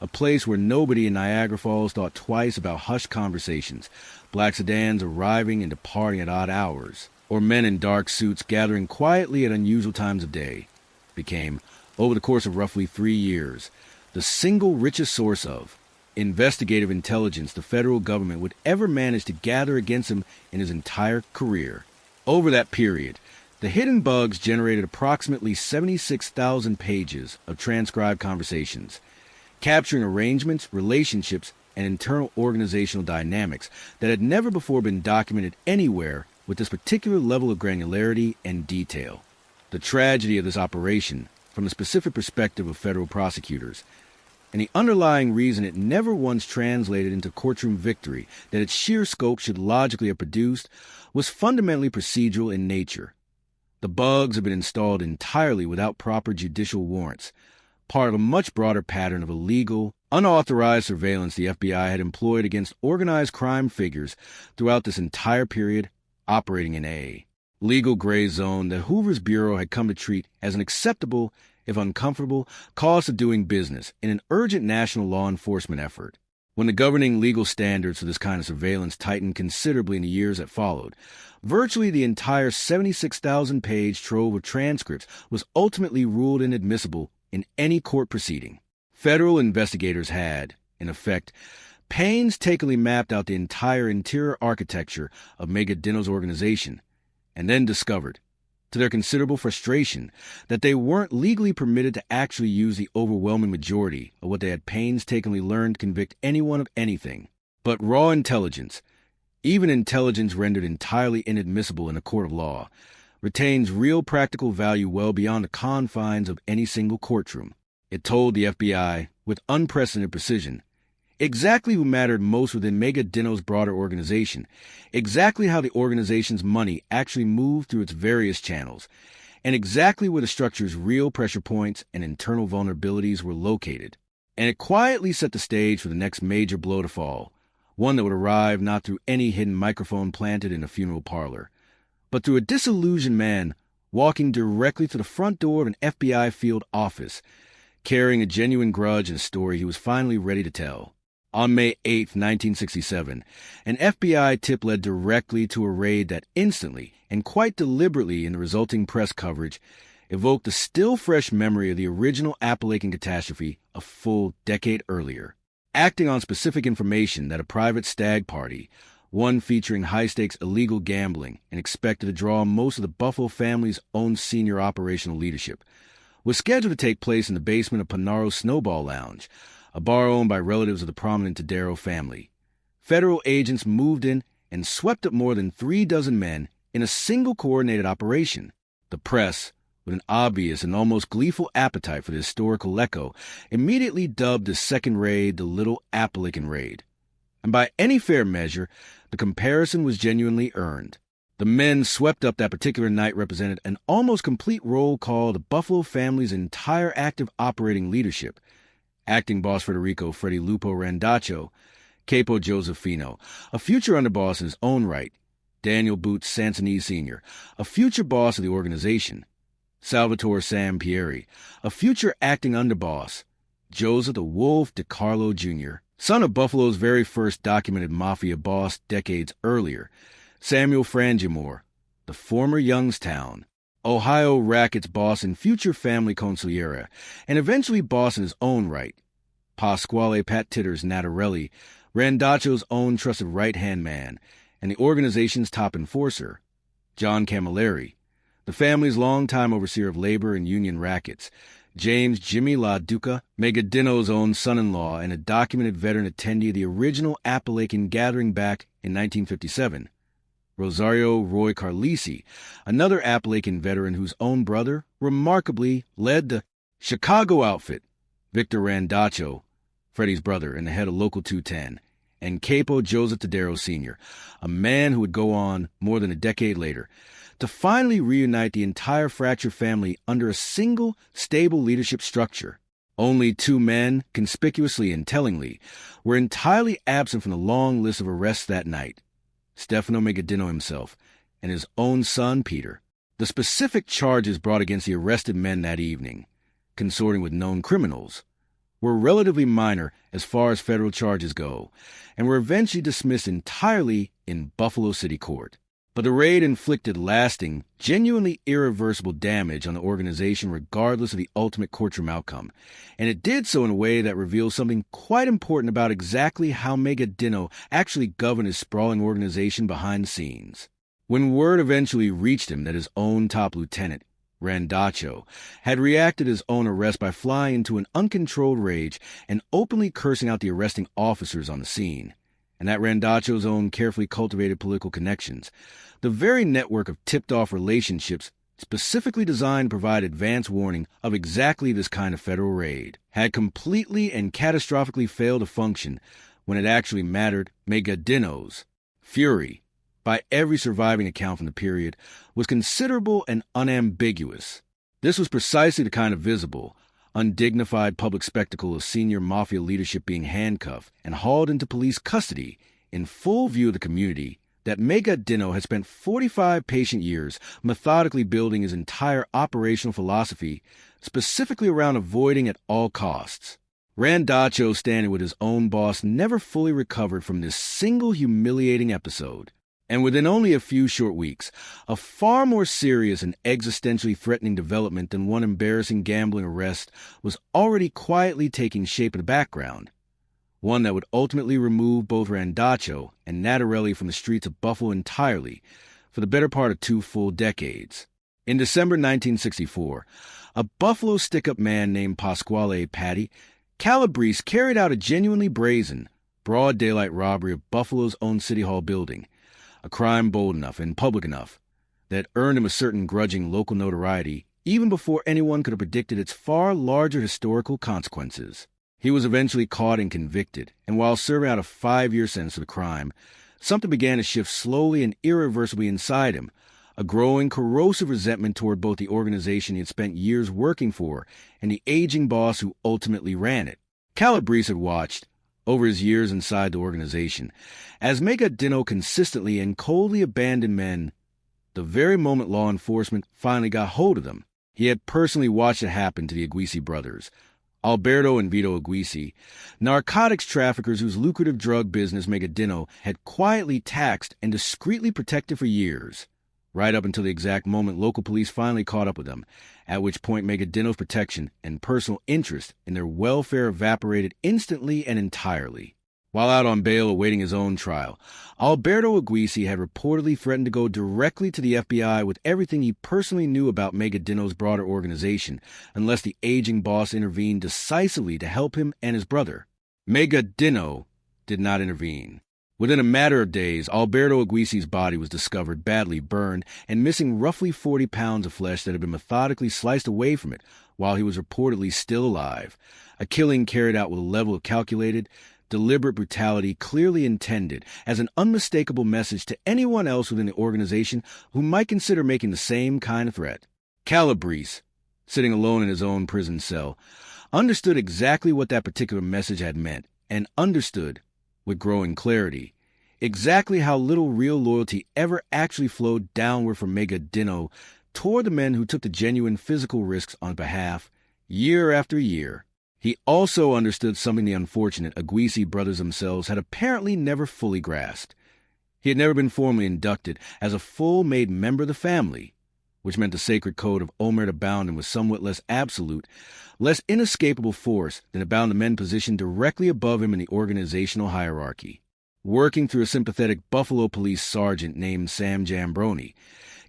a place where nobody in Niagara Falls thought twice about hushed conversations, black sedans arriving and departing at odd hours, or men in dark suits gathering quietly at unusual times of day, became, over the course of roughly 3 years, the single richest source of investigative intelligence the federal government would ever manage to gather against him in his entire career. Over that period, the hidden bugs generated approximately 76,000 pages of transcribed conversations, capturing arrangements, relationships, and internal organizational dynamics that had never before been documented anywhere with this particular level of granularity and detail. The tragedy of this operation, from the specific perspective of federal prosecutors, and the underlying reason it never once translated into courtroom victory that its sheer scope should logically have produced, was fundamentally procedural in nature. The bugs had been installed entirely without proper judicial warrants, part of a much broader pattern of illegal, unauthorized surveillance the FBI had employed against organized crime figures throughout this entire period, operating in a legal gray zone that Hoover's Bureau had come to treat as an acceptable, if uncomfortable, cost of doing business in an urgent national law enforcement effort. When the governing legal standards for this kind of surveillance tightened considerably in the years that followed, virtually the entire 76,000-page trove of transcripts was ultimately ruled inadmissible in any court proceeding. Federal investigators had, in effect, painstakingly mapped out the entire interior architecture of Magaddino's organization, and then discovered, to their considerable frustration, that they weren't legally permitted to actually use the overwhelming majority of what they had painstakingly learned to convict anyone of anything. But raw intelligence, even intelligence rendered entirely inadmissible in a court of law, retains real practical value well beyond the confines of any single courtroom. It told the FBI, with unprecedented precision, exactly who mattered most within Magaddino's broader organization, exactly how the organization's money actually moved through its various channels, and exactly where the structure's real pressure points and internal vulnerabilities were located. And it quietly set the stage for the next major blow to fall, one that would arrive not through any hidden microphone planted in a funeral parlor, but through a disillusioned man walking directly to the front door of an FBI field office, carrying a genuine grudge and a story he was finally ready to tell. On May 8, 1967, an FBI tip led directly to a raid that instantly, and quite deliberately in the resulting press coverage, evoked the still-fresh memory of the original Appalachian catastrophe a full decade earlier. Acting on specific information that a private stag party, one featuring high-stakes illegal gambling and expected to draw most of the Buffalo family's own senior operational leadership, was scheduled to take place in the basement of Panaro Snowball Lounge, a bar owned by relatives of the prominent Tadero family. Federal agents moved in and swept up more than 36 men in a single coordinated operation. The press, with an obvious and almost gleeful appetite for the historical echo, immediately dubbed the second raid the Little Appalachian Raid. And by any fair measure, the comparison was genuinely earned. The men swept up that particular night represented an almost complete roll call of the Buffalo family's entire active operating leadership: acting boss Federico Freddy Lupo Randaccio, Capo Josefino, a future underboss in his own right, Daniel Boots Sansonese Sr., a future boss of the organization, Salvatore Sampieri, a future acting underboss, Joseph the Wolf DiCarlo Jr., son of Buffalo's very first documented mafia boss decades earlier, Samuel Frangimore, the former Youngstown, Ohio rackets boss and future family consigliere, and eventually boss in his own right, Pasquale Pat Titters Natarelli, Randaccio's own trusted right-hand man, and the organization's top enforcer, John Camilleri, the family's longtime overseer of labor and union rackets, James Jimmy La Duca, Magaddino's own son-in-law and a documented veteran attendee of the original Appalachian gathering back in 1957, Rosario Roy Carlisi, another Appalachian veteran whose own brother, remarkably, led the Chicago outfit, Victor Randaccio, Freddie's brother and the head of Local 210, and Capo Joseph Tadero Sr., a man who would go on, more than a decade later, to finally reunite the entire fractured family under a single, stable leadership structure. Only 2 men, conspicuously and tellingly, were entirely absent from the long list of arrests that night: Stefano Magaddino himself and his own son, Peter. The specific charges brought against the arrested men that evening, consorting with known criminals, were relatively minor as far as federal charges go, and were eventually dismissed entirely in Buffalo City Court. But the raid inflicted lasting, genuinely irreversible damage on the organization regardless of the ultimate courtroom outcome, and it did so in a way that reveals something quite important about exactly how Magaddino actually governed his sprawling organization behind the scenes. When word eventually reached him that his own top lieutenant, Randaccio, had reacted to his own arrest by flying into an uncontrolled rage and openly cursing out the arresting officers on the scene, and that Randaccio's own carefully cultivated political connections, the very network of tipped-off relationships specifically designed to provide advance warning of exactly this kind of federal raid, had completely and catastrophically failed to function when it actually mattered, Magaddino's fury, by every surviving account from the period, was considerable and unambiguous. This was precisely the kind of visible, undignified public spectacle of senior mafia leadership being handcuffed and hauled into police custody in full view of the community that Magaddino had spent 45 patient years methodically building his entire operational philosophy specifically around avoiding at all costs. Randaccio, standing with his own boss, never fully recovered from this single humiliating episode. And within only a few short weeks, a far more serious and existentially threatening development than one embarrassing gambling arrest was already quietly taking shape in the background, one that would ultimately remove both Randaccio and Natarelli from the streets of Buffalo entirely for the better part of 2 full decades. In December 1964, a Buffalo stick-up man named Pasquale Patti Calabrese carried out a genuinely brazen, broad daylight robbery of Buffalo's own City Hall building, a crime bold enough and public enough that earned him a certain grudging local notoriety even before anyone could have predicted its far larger historical consequences. He was eventually caught and convicted, and while serving out a 5-year sentence for the crime, something began to shift slowly and irreversibly inside him, a growing, corrosive resentment toward both the organization he had spent years working for and the aging boss who ultimately ran it. Calabrese had watched, over his years inside the organization, as Magaddino consistently and coldly abandoned men the very moment law enforcement finally got hold of them. He had personally watched it happen to the Aguisi brothers, Alberto and Vito Aguisi, narcotics traffickers whose lucrative drug business Magaddino had quietly taxed and discreetly protected for years, right up until the exact moment local police finally caught up with them, at which point Magaddino's protection and personal interest in their welfare evaporated instantly and entirely. While out on bail awaiting his own trial, Alberto Aguisi had reportedly threatened to go directly to the FBI with everything he personally knew about Magaddino's broader organization unless the aging boss intervened decisively to help him and his brother. Magaddino did not intervene. Within a matter of days, Alberto Aguisi's body was discovered badly burned and missing roughly 40 pounds of flesh that had been methodically sliced away from it while he was reportedly still alive, a killing carried out with a level of calculated, deliberate brutality clearly intended as an unmistakable message to anyone else within the organization who might consider making the same kind of threat. Calabrese, sitting alone in his own prison cell, understood exactly what that particular message had meant, and understood, with growing clarity, exactly how little real loyalty ever actually flowed downward from Magaddino toward the men who took the genuine physical risks on behalf, year after year. He also understood something the unfortunate Aguisi brothers themselves had apparently never fully grasped. He had never been formally inducted as a full-made member of the family, which meant the sacred code of omerta bound him with somewhat less absolute, less inescapable force than it bound the men positioned directly above him in the organizational hierarchy. Working through a sympathetic Buffalo police sergeant named Sam Jambroni,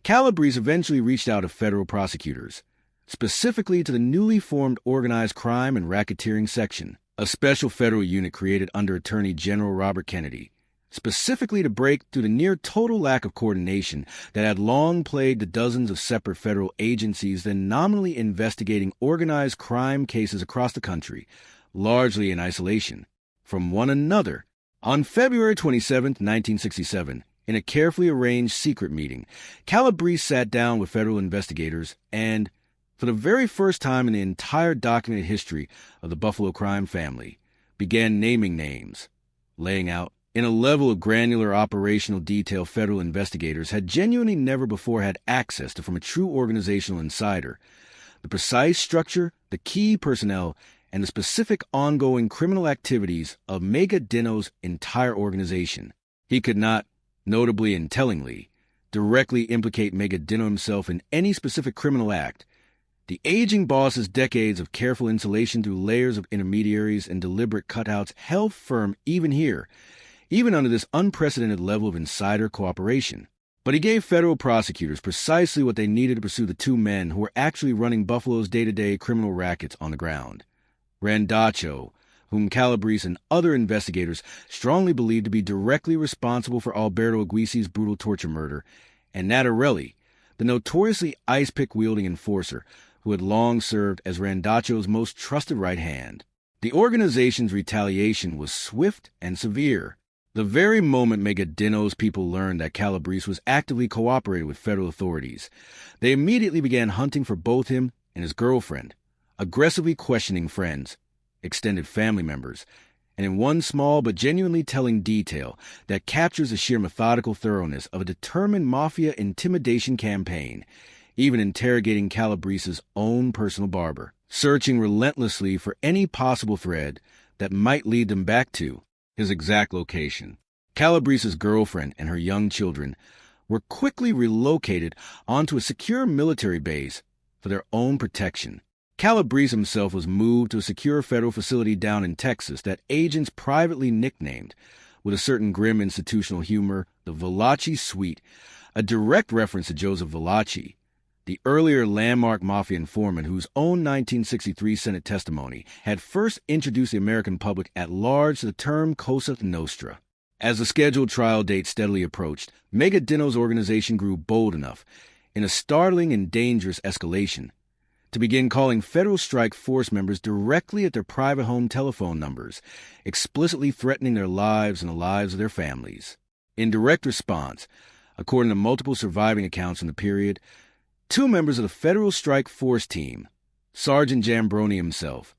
Calabrese eventually reached out to federal prosecutors, specifically to the newly formed Organized Crime and Racketeering Section, a special federal unit created under Attorney General Robert Kennedy, specifically to break through the near-total lack of coordination that had long plagued the dozens of separate federal agencies then nominally investigating organized crime cases across the country, largely in isolation from one another. On February 27, 1967, in a carefully arranged secret meeting, Calabrese sat down with federal investigators and, for the very first time in the entire documented history of the Buffalo crime family, began naming names, laying out, in a level of granular operational detail federal investigators had genuinely never before had access to from a true organizational insider, the precise structure, the key personnel, and the specific ongoing criminal activities of Magaddino's entire organization. He could not, notably and tellingly, directly implicate Magaddino himself in any specific criminal act. The aging boss's decades of careful insulation through layers of intermediaries and deliberate cutouts held firm even here, even under this unprecedented level of insider cooperation. But he gave federal prosecutors precisely what they needed to pursue the two men who were actually running Buffalo's day-to-day criminal rackets on the ground. Randaccio, whom Calabrese and other investigators strongly believed to be directly responsible for Alberto Aguisi's brutal torture murder, and Natarelli, the notoriously ice-pick-wielding enforcer who had long served as Randaccio's most trusted right hand. The organization's retaliation was swift and severe. The very moment Magaddino's people learned that Calabrese was actively cooperating with federal authorities, they immediately began hunting for both him and his girlfriend, aggressively questioning friends, extended family members, and in one small but genuinely telling detail that captures the sheer methodical thoroughness of a determined mafia intimidation campaign, even interrogating Calabrese's own personal barber, searching relentlessly for any possible thread that might lead them back to his exact location. Calabrese's girlfriend and her young children were quickly relocated onto a secure military base for their own protection. Calabrese himself was moved to a secure federal facility down in Texas that agents privately nicknamed, with a certain grim institutional humor, the Valachi Suite, a direct reference to Joseph Valachi, the earlier landmark mafia informant whose own 1963 Senate testimony had first introduced the American public at large to the term Cosa Nostra. As the scheduled trial date steadily approached, Magaddino's organization grew bold enough, in a startling and dangerous escalation, to begin calling Federal Strike Force members directly at their private home telephone numbers, explicitly threatening their lives and the lives of their families. In direct response, according to multiple surviving accounts in the period, 2 members of the Federal Strike Force team, Sergeant Jambroni himself,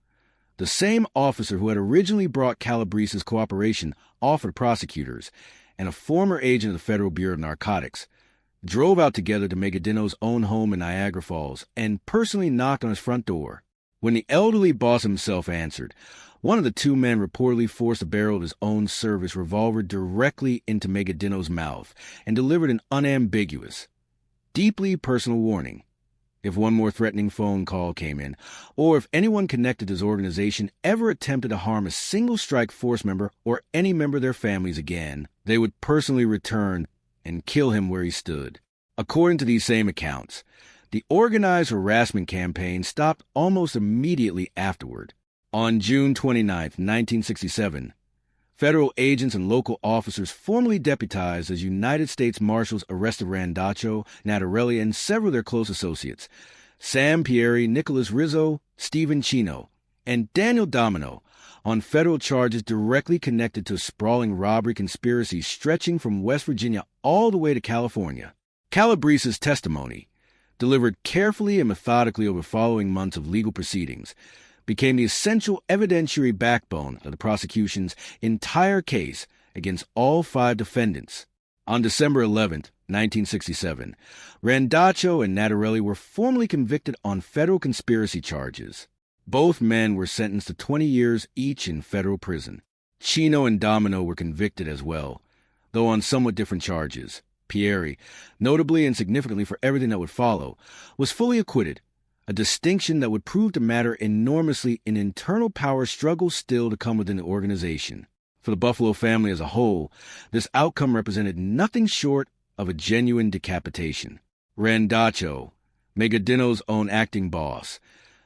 the same officer who had originally brought Calabrese's cooperation offered prosecutors, and a former agent of the Federal Bureau of Narcotics, drove out together to Magaddino's own home in Niagara Falls and personally knocked on his front door. When the elderly boss himself answered, one of the 2 men reportedly forced the barrel of his own service revolver directly into Magaddino's mouth and delivered an unambiguous, deeply personal warning. If one more threatening phone call came in, or if anyone connected to his organization ever attempted to harm a single Strike Force member or any member of their families again, they would personally return and kill him where he stood. According to these same accounts, the organized harassment campaign stopped almost immediately afterward. On June 29, 1967, federal agents and local officers formally deputized as United States Marshals arrested Randaccio, Natarelli, and several of their close associates, Sam Pieri, Nicholas Rizzo, Stephen Chino, and Daniel Domino, on federal charges directly connected to a sprawling robbery conspiracy stretching from West Virginia all the way to California. Calabrese's testimony, delivered carefully and methodically over following months of legal proceedings, became the essential evidentiary backbone of the prosecution's entire case against all 5 defendants. On December 11, 1967, Randaccio and Natarelli were formally convicted on federal conspiracy charges. Both men were sentenced to 20 years each in federal prison. Chino and Domino were convicted as well, though on somewhat different charges. Pieri, notably and significantly for everything that would follow, was fully acquitted, a distinction that would prove to matter enormously in internal power struggles still to come within the organization. For the Buffalo family as a whole, this outcome represented nothing short of a genuine decapitation. Randaccio, Magaddino's own acting boss,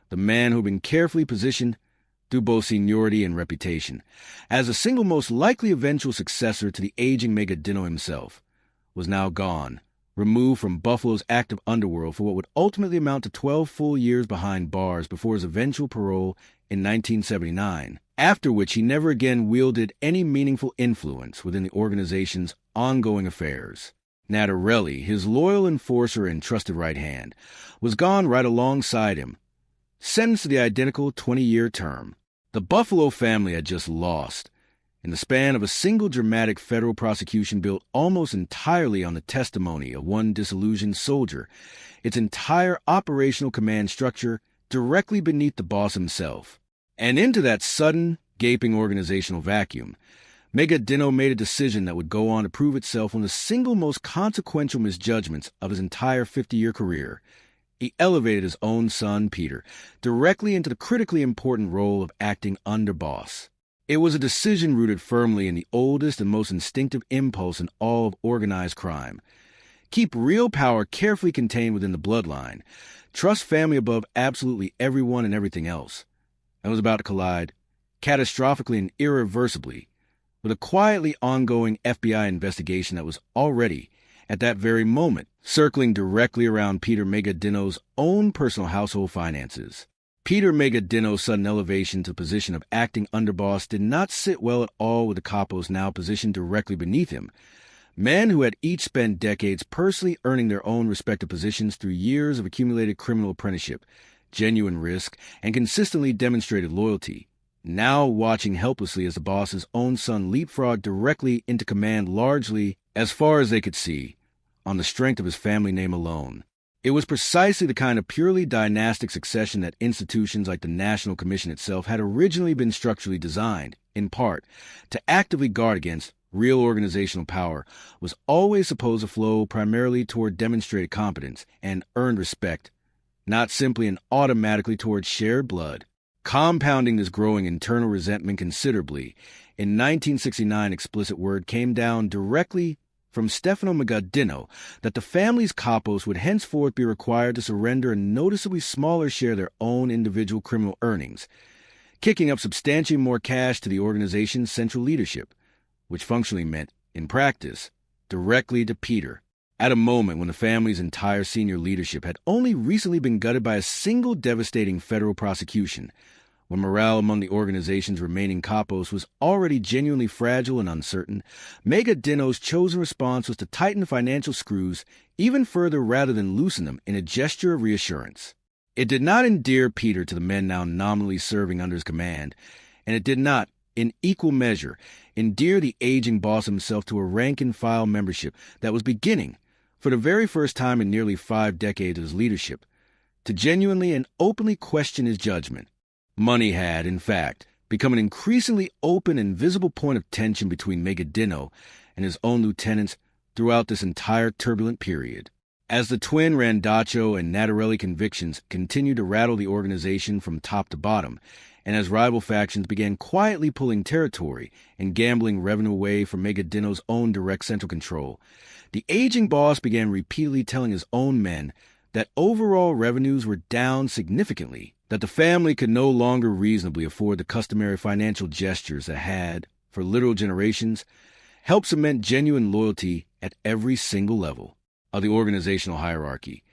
the man who had been carefully positioned through both seniority and reputation as the single most likely eventual successor to the aging Magaddino himself, was now gone, removed from Buffalo's active underworld for what would ultimately amount to 12 full years behind bars before his eventual parole in 1979, after which he never again wielded any meaningful influence within the organization's ongoing affairs. Natarelli, his loyal enforcer and trusted right hand, was gone right alongside him, sentenced to the identical 20-year term. The Buffalo family had just lost, in the span of a single dramatic federal prosecution built almost entirely on the testimony of one disillusioned soldier, its entire operational command structure directly beneath the boss himself. And into that sudden, gaping organizational vacuum, Magaddino made a decision that would go on to prove itself one of the single most consequential misjudgments of his entire 50-year career. He elevated his own son, Peter, directly into the critically important role of acting underboss. It was a decision rooted firmly in the oldest and most instinctive impulse in all of organized crime. Keep real power carefully contained within the bloodline. Trust family above absolutely everyone and everything else. And was about to collide, catastrophically and irreversibly, with a quietly ongoing FBI investigation that was already, at that very moment, circling directly around Peter Magaddino's own personal household finances. Peter Magaddino's sudden elevation to the position of acting underboss did not sit well at all with the capos now positioned directly beneath him, men who had each spent decades personally earning their own respective positions through years of accumulated criminal apprenticeship, genuine risk, and consistently demonstrated loyalty, now watching helplessly as the boss's own son leapfrogged directly into command largely, as far as they could see, on the strength of his family name alone. It was precisely the kind of purely dynastic succession that institutions like the National Commission itself had originally been structurally designed, in part, to actively guard against. Real organizational power was always supposed to flow primarily toward demonstrated competence and earned respect, not simply and automatically toward shared blood. Compounding this growing internal resentment considerably, in 1969 explicit word came down directly from Stefano Magaddino that the family's capos would henceforth be required to surrender a noticeably smaller share of their own individual criminal earnings, kicking up substantially more cash to the organization's central leadership, which functionally meant, in practice, directly to Peter, at a moment when the family's entire senior leadership had only recently been gutted by a single devastating federal prosecution, when morale among the organization's remaining capos was already genuinely fragile and uncertain. Magaddino's chosen response was to tighten the financial screws even further rather than loosen them in a gesture of reassurance. It did not endear Peter to the men now nominally serving under his command, and it did not, in equal measure, endear the aging boss himself to a rank-and-file membership that was beginning, for the very first time in nearly 5 decades of his leadership, to genuinely and openly question his judgment. Money had, in fact, become an increasingly open and visible point of tension between Magaddino and his own lieutenants throughout this entire turbulent period. As the twin Randaccio and Natarelli convictions continued to rattle the organization from top to bottom, and as rival factions began quietly pulling territory and gambling revenue away from Magaddino's own direct central control, the aging boss began repeatedly telling his own men that overall revenues were down significantly, that the family could no longer reasonably afford the customary financial gestures that had, for literal generations, helped cement genuine loyalty at every single level of the organizational hierarchy,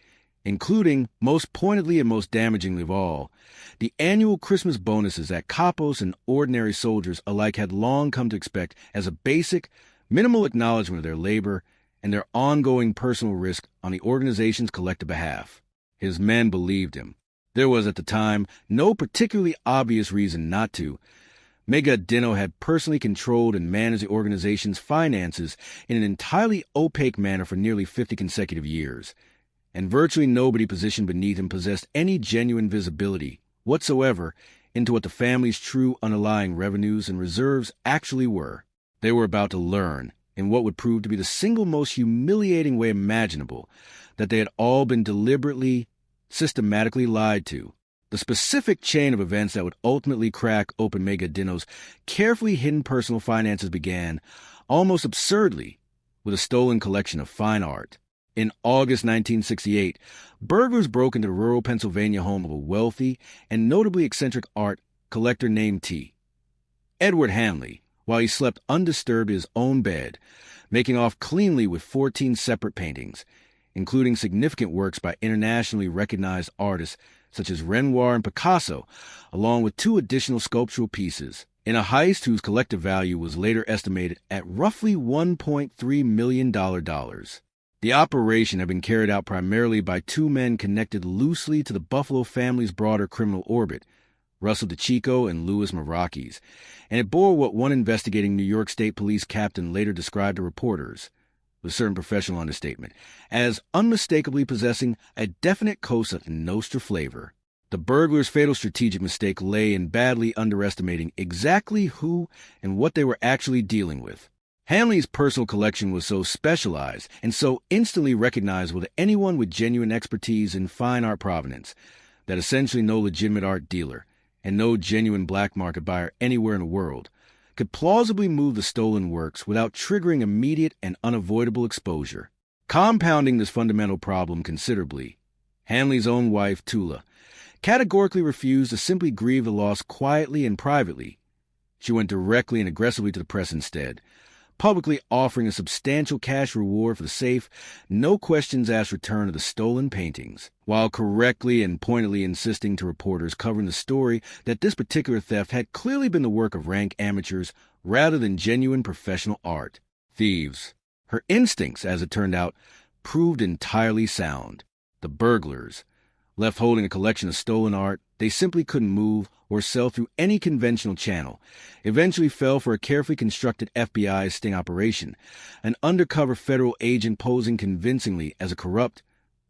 including, most pointedly and most damagingly of all, the annual Christmas bonuses that capos and ordinary soldiers alike had long come to expect as a basic, minimal acknowledgement of their labor and their ongoing personal risk on the organization's collective behalf. His men believed him. There was, at the time, no particularly obvious reason not to. Magaddino had personally controlled and managed the organization's finances in an entirely opaque manner for nearly 50 consecutive years, and virtually nobody positioned beneath him possessed any genuine visibility whatsoever into what the family's true underlying revenues and reserves actually were. They were about to learn, in what would prove to be the single most humiliating way imaginable, that they had all been deliberately, systematically lied to. The specific chain of events that would ultimately crack open Magaddino's carefully hidden personal finances began, almost absurdly, with a stolen collection of fine art. In August 1968, burglars broke into the rural Pennsylvania home of a wealthy and notably eccentric art collector named T. Edward Hanley, while he slept undisturbed in his own bed, making off cleanly with 14 separate paintings, including significant works by internationally recognized artists such as Renoir and Picasso, along with 2 additional sculptural pieces, in a heist whose collective value was later estimated at roughly $1.3 million. The operation had been carried out primarily by 2 men connected loosely to the Buffalo family's broader criminal orbit, Russell DeChico and Louis Marakis, and it bore what one investigating New York State Police captain later described to reporters, with a certain professional understatement, as unmistakably possessing a definite Cosa Nostra flavor. The burglars' fatal strategic mistake lay in badly underestimating exactly who and what they were actually dealing with. Hanley's personal collection was so specialized and so instantly recognizable to anyone with genuine expertise in fine art provenance that essentially no legitimate art dealer and no genuine black market buyer anywhere in the world could plausibly move the stolen works without triggering immediate and unavoidable exposure. Compounding this fundamental problem considerably, Hanley's own wife, Tula, categorically refused to simply grieve the loss quietly and privately. She went directly and aggressively to the press instead, publicly offering a substantial cash reward for the safe, no questions asked return of the stolen paintings, while correctly and pointedly insisting to reporters covering the story that this particular theft had clearly been the work of rank amateurs rather than genuine professional art. Thieves. Her instincts, as it turned out, proved entirely sound. The burglars, left holding a collection of stolen art they simply couldn't move or sell through any conventional channel, eventually fell for a carefully constructed FBI sting operation, an undercover federal agent posing convincingly as a corrupt,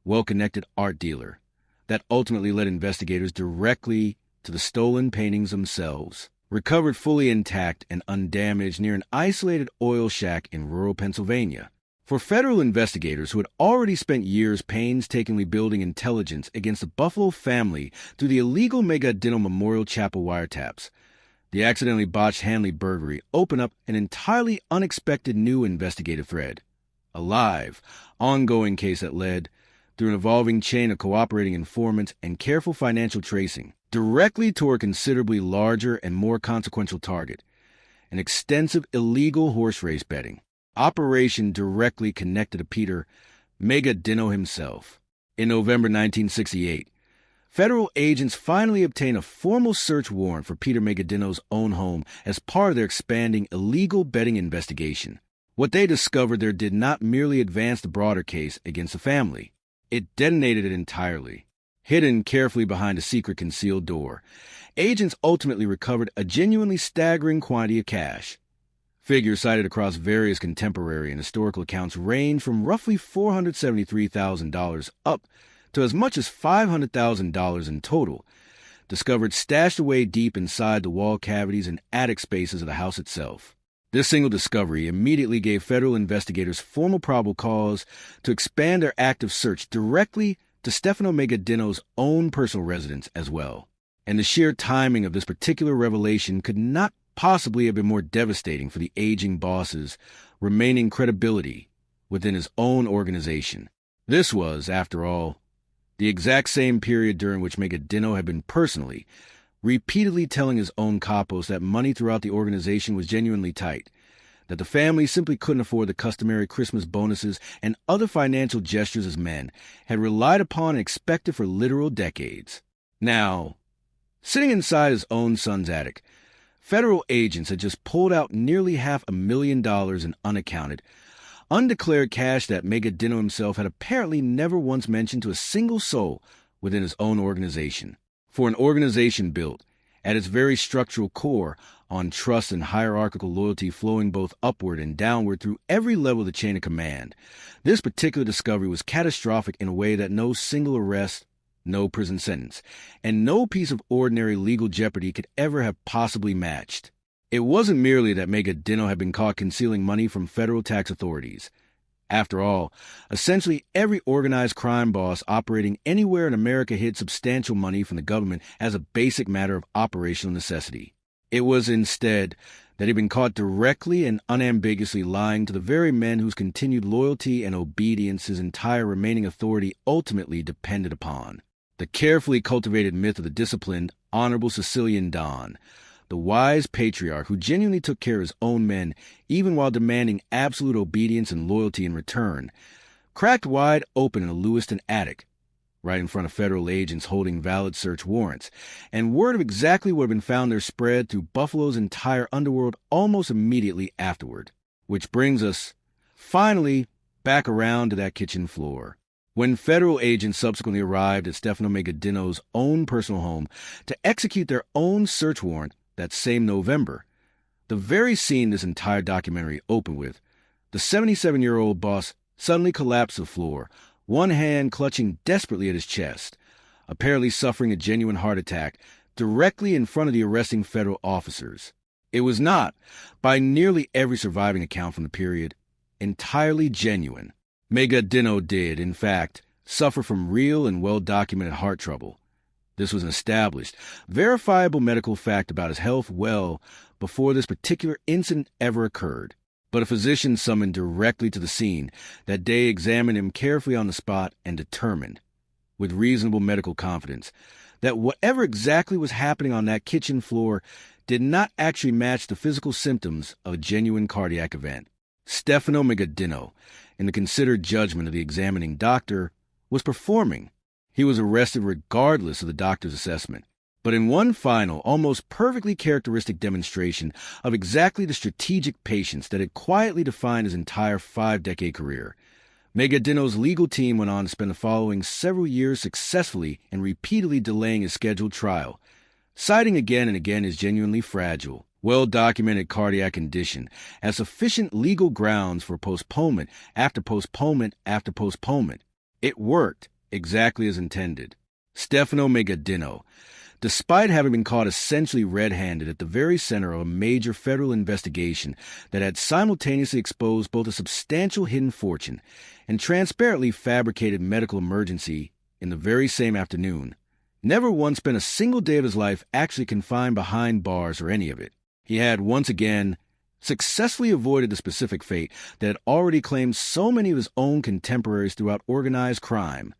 well-connected art dealer, that ultimately led investigators directly to the stolen paintings themselves, recovered fully intact and undamaged near an isolated oil shack in rural Pennsylvania. For federal investigators who had already spent years painstakingly building intelligence against the Buffalo family through the illegal Magaddino Memorial Chapel wiretaps, the accidentally botched Hanley burglary opened up an entirely unexpected new investigative thread. A live, ongoing case that led, through an evolving chain of cooperating informants and careful financial tracing, directly toward a considerably larger and more consequential target, an extensive illegal horse race betting operation directly connected to Peter Magaddino himself. In November 1968, federal agents finally obtained a formal search warrant for Peter Magaddino's own home as part of their expanding illegal betting investigation. What they discovered there did not merely advance the broader case against the family. It detonated it entirely. Hidden carefully behind a secret concealed door, agents ultimately recovered a genuinely staggering quantity of cash. Figures cited across various contemporary and historical accounts range from roughly $473,000 up to as much as $500,000 in total, discovered stashed away deep inside the wall cavities and attic spaces of the house itself. This single discovery immediately gave federal investigators formal probable cause to expand their active search directly to Stefano Magaddino's own personal residence as well. And the sheer timing of this particular revelation could not possibly have been more devastating for the aging boss's remaining credibility within his own organization. This was, after all, the exact same period during which Magaddino had been personally, repeatedly telling his own capos that money throughout the organization was genuinely tight, that the family simply couldn't afford the customary Christmas bonuses and other financial gestures his men had relied upon and expected for literal decades. Now, sitting inside his own son's attic, federal agents had just pulled out nearly $500,000 in unaccounted, undeclared cash that Magaddino himself had apparently never once mentioned to a single soul within his own organization. For an organization built, at its very structural core, on trust and hierarchical loyalty flowing both upward and downward through every level of the chain of command, this particular discovery was catastrophic in a way that no single arrest, no prison sentence, and no piece of ordinary legal jeopardy could ever have possibly matched. It wasn't merely that Magaddino had been caught concealing money from federal tax authorities. After all, essentially every organized crime boss operating anywhere in America hid substantial money from the government as a basic matter of operational necessity. It was instead that he'd been caught directly and unambiguously lying to the very men whose continued loyalty and obedience his entire remaining authority ultimately depended upon. The carefully cultivated myth of the disciplined, honorable Sicilian Don, the wise patriarch who genuinely took care of his own men even while demanding absolute obedience and loyalty in return, cracked wide open in a Lewiston attic, right in front of federal agents holding valid search warrants, and word of exactly what had been found there spread through Buffalo's entire underworld almost immediately afterward. Which brings us, finally, back around to that kitchen floor. When federal agents subsequently arrived at Stefano Magaddino's own personal home to execute their own search warrant that same November, the very scene this entire documentary opened with, the 77-year-old boss suddenly collapsed to the floor, one hand clutching desperately at his chest, apparently suffering a genuine heart attack directly in front of the arresting federal officers. It was not, by nearly every surviving account from the period, entirely genuine. Magaddino did, in fact, suffer from real and well-documented heart trouble. This was an established, verifiable medical fact about his health well before this particular incident ever occurred. But a physician summoned directly to the scene that day examined him carefully on the spot and determined, with reasonable medical confidence, that whatever exactly was happening on that kitchen floor did not actually match the physical symptoms of a genuine cardiac event. Stefano Magaddino, in the considered judgment of the examining doctor, was performing. He was arrested regardless of the doctor's assessment. But in one final, almost perfectly characteristic demonstration of exactly the strategic patience that had quietly defined his entire 5-decade career, Magaddino's legal team went on to spend the following several years successfully and repeatedly delaying his scheduled trial, citing again and again his genuinely fragile, well-documented cardiac condition as sufficient legal grounds for postponement after postponement after postponement. It worked exactly as intended. Stefano Magaddino, despite having been caught essentially red-handed at the very center of a major federal investigation that had simultaneously exposed both a substantial hidden fortune and transparently fabricated medical emergency in the very same afternoon, never once spent a single day of his life actually confined behind bars or any of it. He had once again successfully avoided the specific fate that had already claimed so many of his own contemporaries throughout organized crime,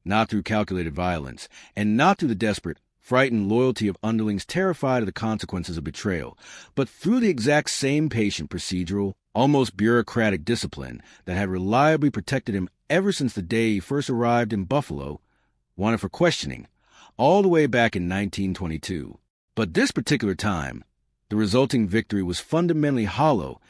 not through calculated violence, and not through the desperate, frightened loyalty of underlings terrified of the consequences of betrayal, but through the exact same patient, procedural, almost bureaucratic discipline that had reliably protected him ever since the day he first arrived in Buffalo, wanted for questioning, all the way back in 1922. But this particular time, the resulting victory was fundamentally hollow,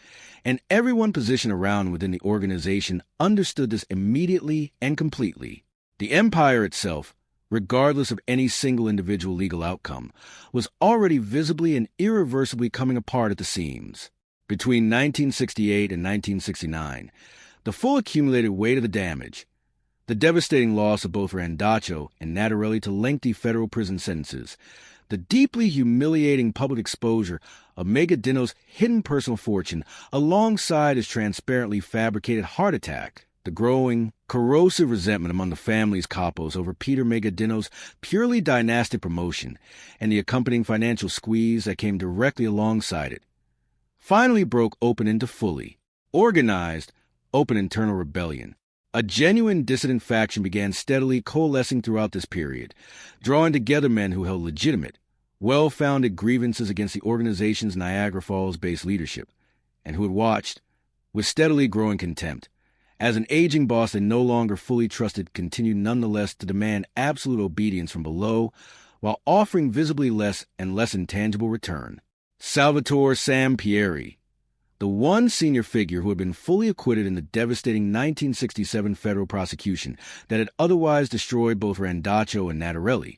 and everyone positioned around within the organization understood this immediately and completely. The empire itself, regardless of any single individual legal outcome, was already visibly and irreversibly coming apart at the seams. Between 1968 and 1969, the full accumulated weight of the damage, the devastating loss of both Randaccio and Nattarelli to lengthy federal prison sentences, the deeply humiliating public exposure of Magaddino's hidden personal fortune alongside his transparently fabricated heart attack, the growing, corrosive resentment among the family's capos over Peter Magaddino's purely dynastic promotion, and the accompanying financial squeeze that came directly alongside it, finally broke open into fully organized, open internal rebellion. A genuine dissident faction began steadily coalescing throughout this period, drawing together men who held legitimate, well-founded grievances against the organization's Niagara Falls-based leadership, and who had watched, with steadily growing contempt, as an aging boss they no longer fully trusted continued nonetheless to demand absolute obedience from below, while offering visibly less and less intangible return. Salvatore Sampieri, the one senior figure who had been fully acquitted in the devastating 1967 federal prosecution that had otherwise destroyed both Randaccio and Nattarelli,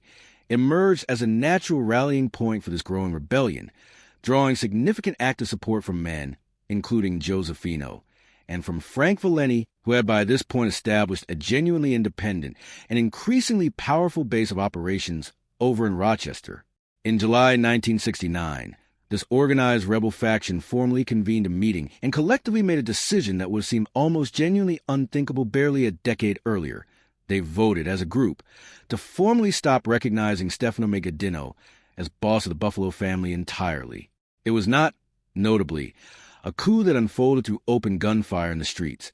emerged as a natural rallying point for this growing rebellion, drawing significant active support from men, including Josefino, and from Frank Valeni, who had by this point established a genuinely independent and increasingly powerful base of operations over in Rochester. In July 1969, this organized rebel faction formally convened a meeting and collectively made a decision that would have seemed almost genuinely unthinkable barely a decade earlier. They voted, as a group, to formally stop recognizing Stefano Magaddino as boss of the Buffalo family entirely. It was not, notably, a coup that unfolded through open gunfire in the streets,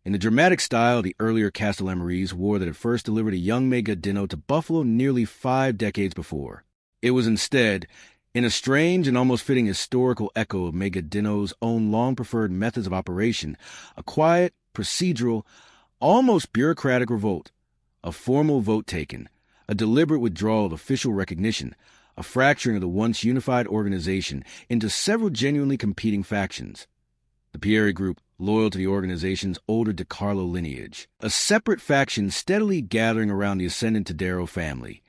in the dramatic style of the earlier Castellammarese war that had first delivered a young Magaddino to Buffalo nearly 5 decades before. It was instead, in a strange and almost fitting historical echo of Magaddino's own long-preferred methods of operation, a quiet, procedural, almost bureaucratic revolt, a formal vote taken, a deliberate withdrawal of official recognition, a fracturing of the once unified organization into several genuinely competing factions. The Pieri group, loyal to the organization's older DeCarlo lineage, a separate faction steadily gathering around the ascendant Tadero family,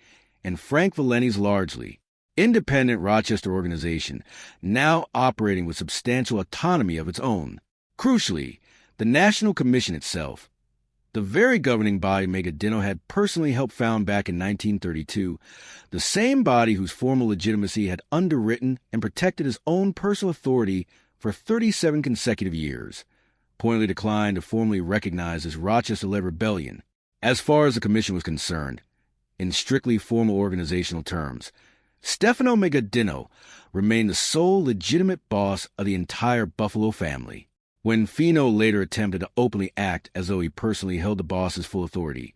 and Frank Valeni's largely independent Rochester organization, now operating with substantial autonomy of its own. Crucially, the National Commission itself, the very governing body Magaddino had personally helped found back in 1932, the same body whose formal legitimacy had underwritten and protected his own personal authority for 37 consecutive years, pointedly declined to formally recognize this Rochester-led rebellion. As far as the commission was concerned, in strictly formal organizational terms, Stefano Magaddino remained the sole legitimate boss of the entire Buffalo family. When Fino later attempted to openly act as though he personally held the boss's full authority,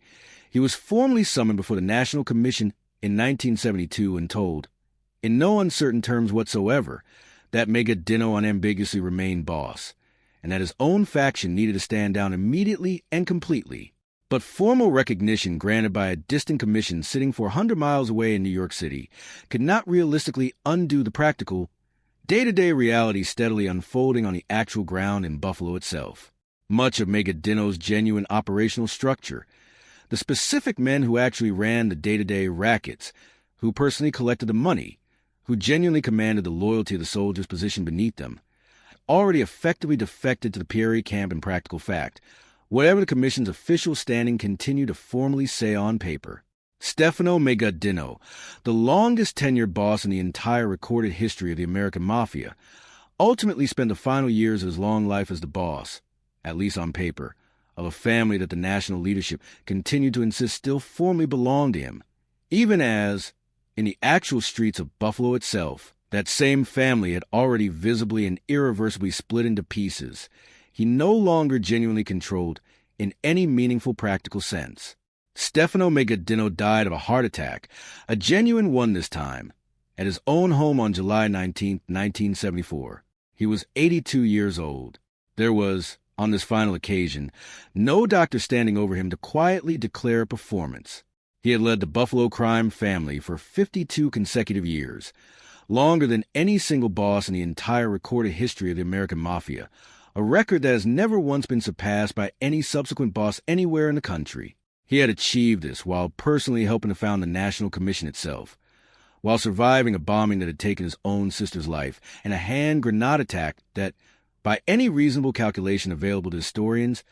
he was formally summoned before the National Commission in 1972 and told, in no uncertain terms whatsoever, that Magaddino unambiguously remained boss, and that his own faction needed to stand down immediately and completely. But formal recognition granted by a distant commission sitting 400 miles away in New York City could not realistically undo the practical, day-to-day reality steadily unfolding on the actual ground in Buffalo itself. Much of Magaddino's genuine operational structure, the specific men who actually ran the day-to-day rackets, who personally collected the money, who genuinely commanded the loyalty of the soldiers positioned beneath them, already effectively defected to the Pieri camp in practical fact, whatever the commission's official standing continued to formally say on paper. Stefano Magaddino, the longest-tenured boss in the entire recorded history of the American Mafia, ultimately spent the final years of his long life as the boss, at least on paper, of a family that the national leadership continued to insist still formally belonged to him, even as, in the actual streets of Buffalo itself, That same family had already visibly and irreversibly split into pieces. He no longer genuinely controlled in any meaningful practical sense. Stefano Magaddino died of a heart attack, a genuine one this time, at his own home on July 19, 1974. He was 82 years old. There was, on this final occasion, no doctor standing over him to quietly declare a performance. He had led the Buffalo crime family for 52 consecutive years, longer than any single boss in the entire recorded history of the American Mafia, a record that has never once been surpassed by any subsequent boss anywhere in the country. He had achieved this while personally helping to found the National Commission itself, while surviving a bombing that had taken his own sister's life, and a hand grenade attack that, by any reasonable calculation available to historians,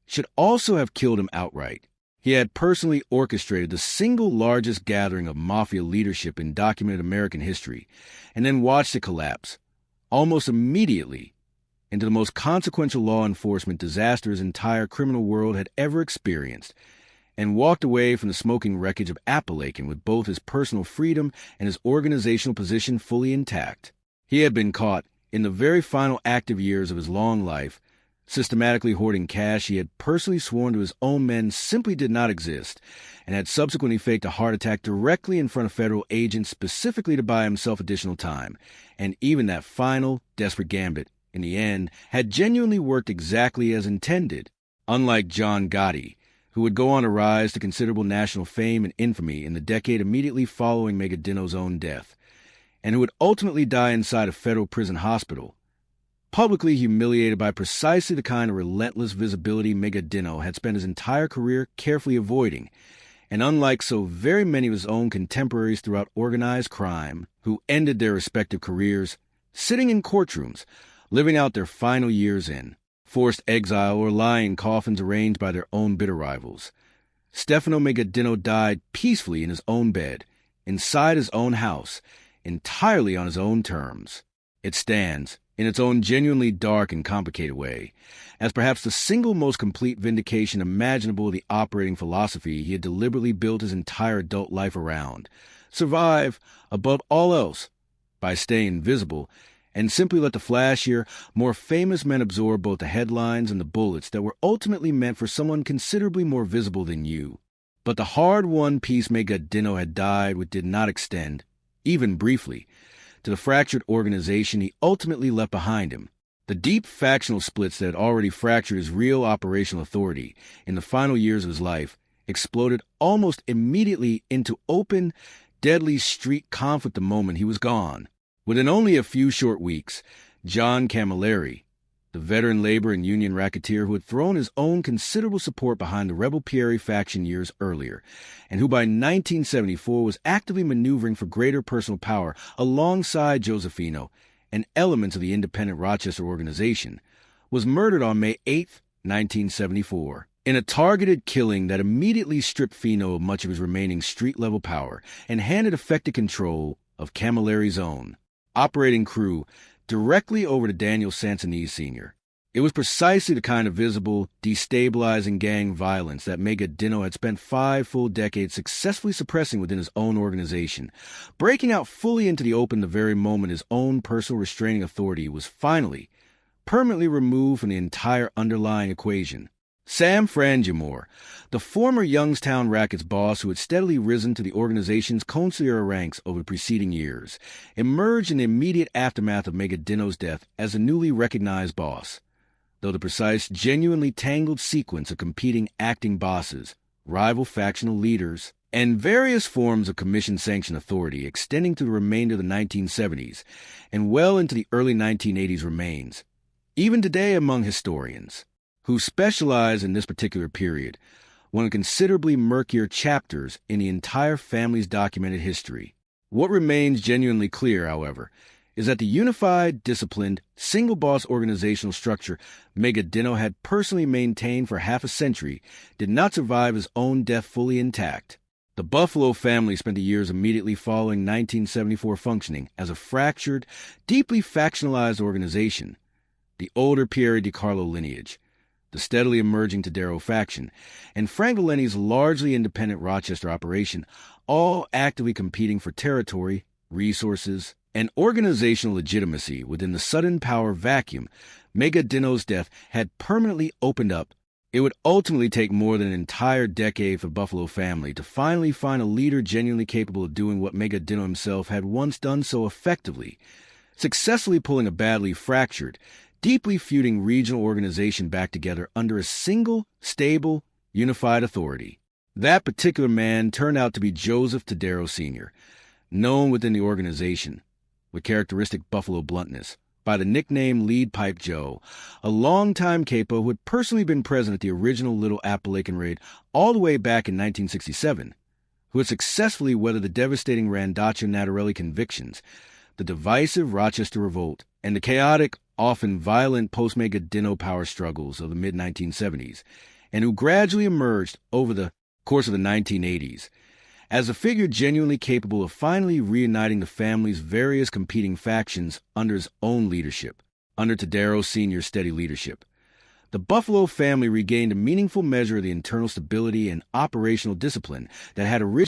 should also have killed him outright. He had personally orchestrated the single largest gathering of mafia leadership in documented American history, and then watched it collapse, almost immediately, into the most consequential law enforcement disaster his entire criminal world had ever experienced, and walked away from the smoking wreckage of Appalachian with both his personal freedom and his organizational position fully intact. He had been caught, in the very final active years of his long life, systematically hoarding cash he had personally sworn to his own men simply did not exist, and had subsequently faked a heart attack directly in front of federal agents specifically to buy himself additional time. And even that final, desperate gambit, in the end, had genuinely worked exactly as intended. Unlike John Gotti, who would go on to rise to considerable national fame and infamy in the decade immediately following Magaddino's own death, and who would ultimately die inside a federal prison hospital, publicly humiliated by precisely the kind of relentless visibility Magaddino had spent his entire career carefully avoiding, and unlike so very many of his own contemporaries throughout organized crime, who ended their respective careers sitting in courtrooms, living out their final years in forced exile or lying in coffins arranged by their own bitter rivals, Stefano Magaddino died peacefully in his own bed, inside his own house, entirely on his own terms. It stands, in its own genuinely dark and complicated way, as perhaps the single most complete vindication imaginable of the operating philosophy he had deliberately built his entire adult life around. Survive, above all else, by staying invisible, and simply let the flashier, more famous men absorb both the headlines and the bullets that were ultimately meant for someone considerably more visible than you. But the hard-won peace Magaddino had died with did not extend, even briefly, to the fractured organization he ultimately left behind him. The deep factional splits that had already fractured his real operational authority in the final years of his life exploded almost immediately into open, deadly street conflict the moment he was gone. Within only a few short weeks, John Camilleri, the veteran labor and union racketeer who had thrown his own considerable support behind the Rebel Pieri faction years earlier, and who by 1974 was actively maneuvering for greater personal power alongside Josefino and elements of the independent Rochester organization, was murdered on May 8, 1974, in a targeted killing that immediately stripped Fino of much of his remaining street-level power and handed effective control of Camilleri's own operating crew directly over to Daniel Sansonese Sr. It was precisely the kind of visible, destabilizing gang violence that Magaddino had spent 5 full decades successfully suppressing within his own organization, breaking out fully into the open the very moment his own personal restraining authority was finally, permanently removed from the entire underlying equation. Sam Frangimore, the former Youngstown Rackets boss who had steadily risen to the organization's consigliere ranks over the preceding years, emerged in the immediate aftermath of Magaddino's death as a newly recognized boss, though the precise, genuinely tangled sequence of competing acting bosses, rival factional leaders, and various forms of commission-sanctioned authority extending to the remainder of the 1970s and well into the early 1980s remains, even today among historians, who specialize in this particular period, one of considerably murkier chapters in the entire family's documented history. What remains genuinely clear, however, is that the unified, disciplined, single-boss organizational structure Magaddino had personally maintained for half a century did not survive his own death fully intact. The Buffalo family spent the years immediately following 1974 functioning as a fractured, deeply factionalized organization, the older Pieri di Carlo lineage, the steadily emerging Tadero faction, and Frank Valenti's largely independent Rochester operation, all actively competing for territory, resources, and organizational legitimacy within the sudden power vacuum Magaddino's death had permanently opened up. It would ultimately take more than an entire decade for Buffalo family to finally find a leader genuinely capable of doing what Magaddino himself had once done so effectively, successfully pulling a badly fractured, deeply feuding regional organization back together under a single, stable, unified authority. That particular man turned out to be Joseph Tadero Sr., known within the organization, with characteristic Buffalo bluntness, by the nickname Lead Pipe Joe, a longtime capo who had personally been present at the original Little Appalachian raid all the way back in 1967, who had successfully weathered the devastating Randaccio Natarelli convictions, the divisive Rochester Revolt, and the chaotic, often violent post-Magaddino power struggles of the mid-1970s, and who gradually emerged over the course of the 1980s as a figure genuinely capable of finally reuniting the family's various competing factions under his own leadership, under Tadero Sr.'s steady leadership. The Buffalo family regained a meaningful measure of the internal stability and operational discipline that had originally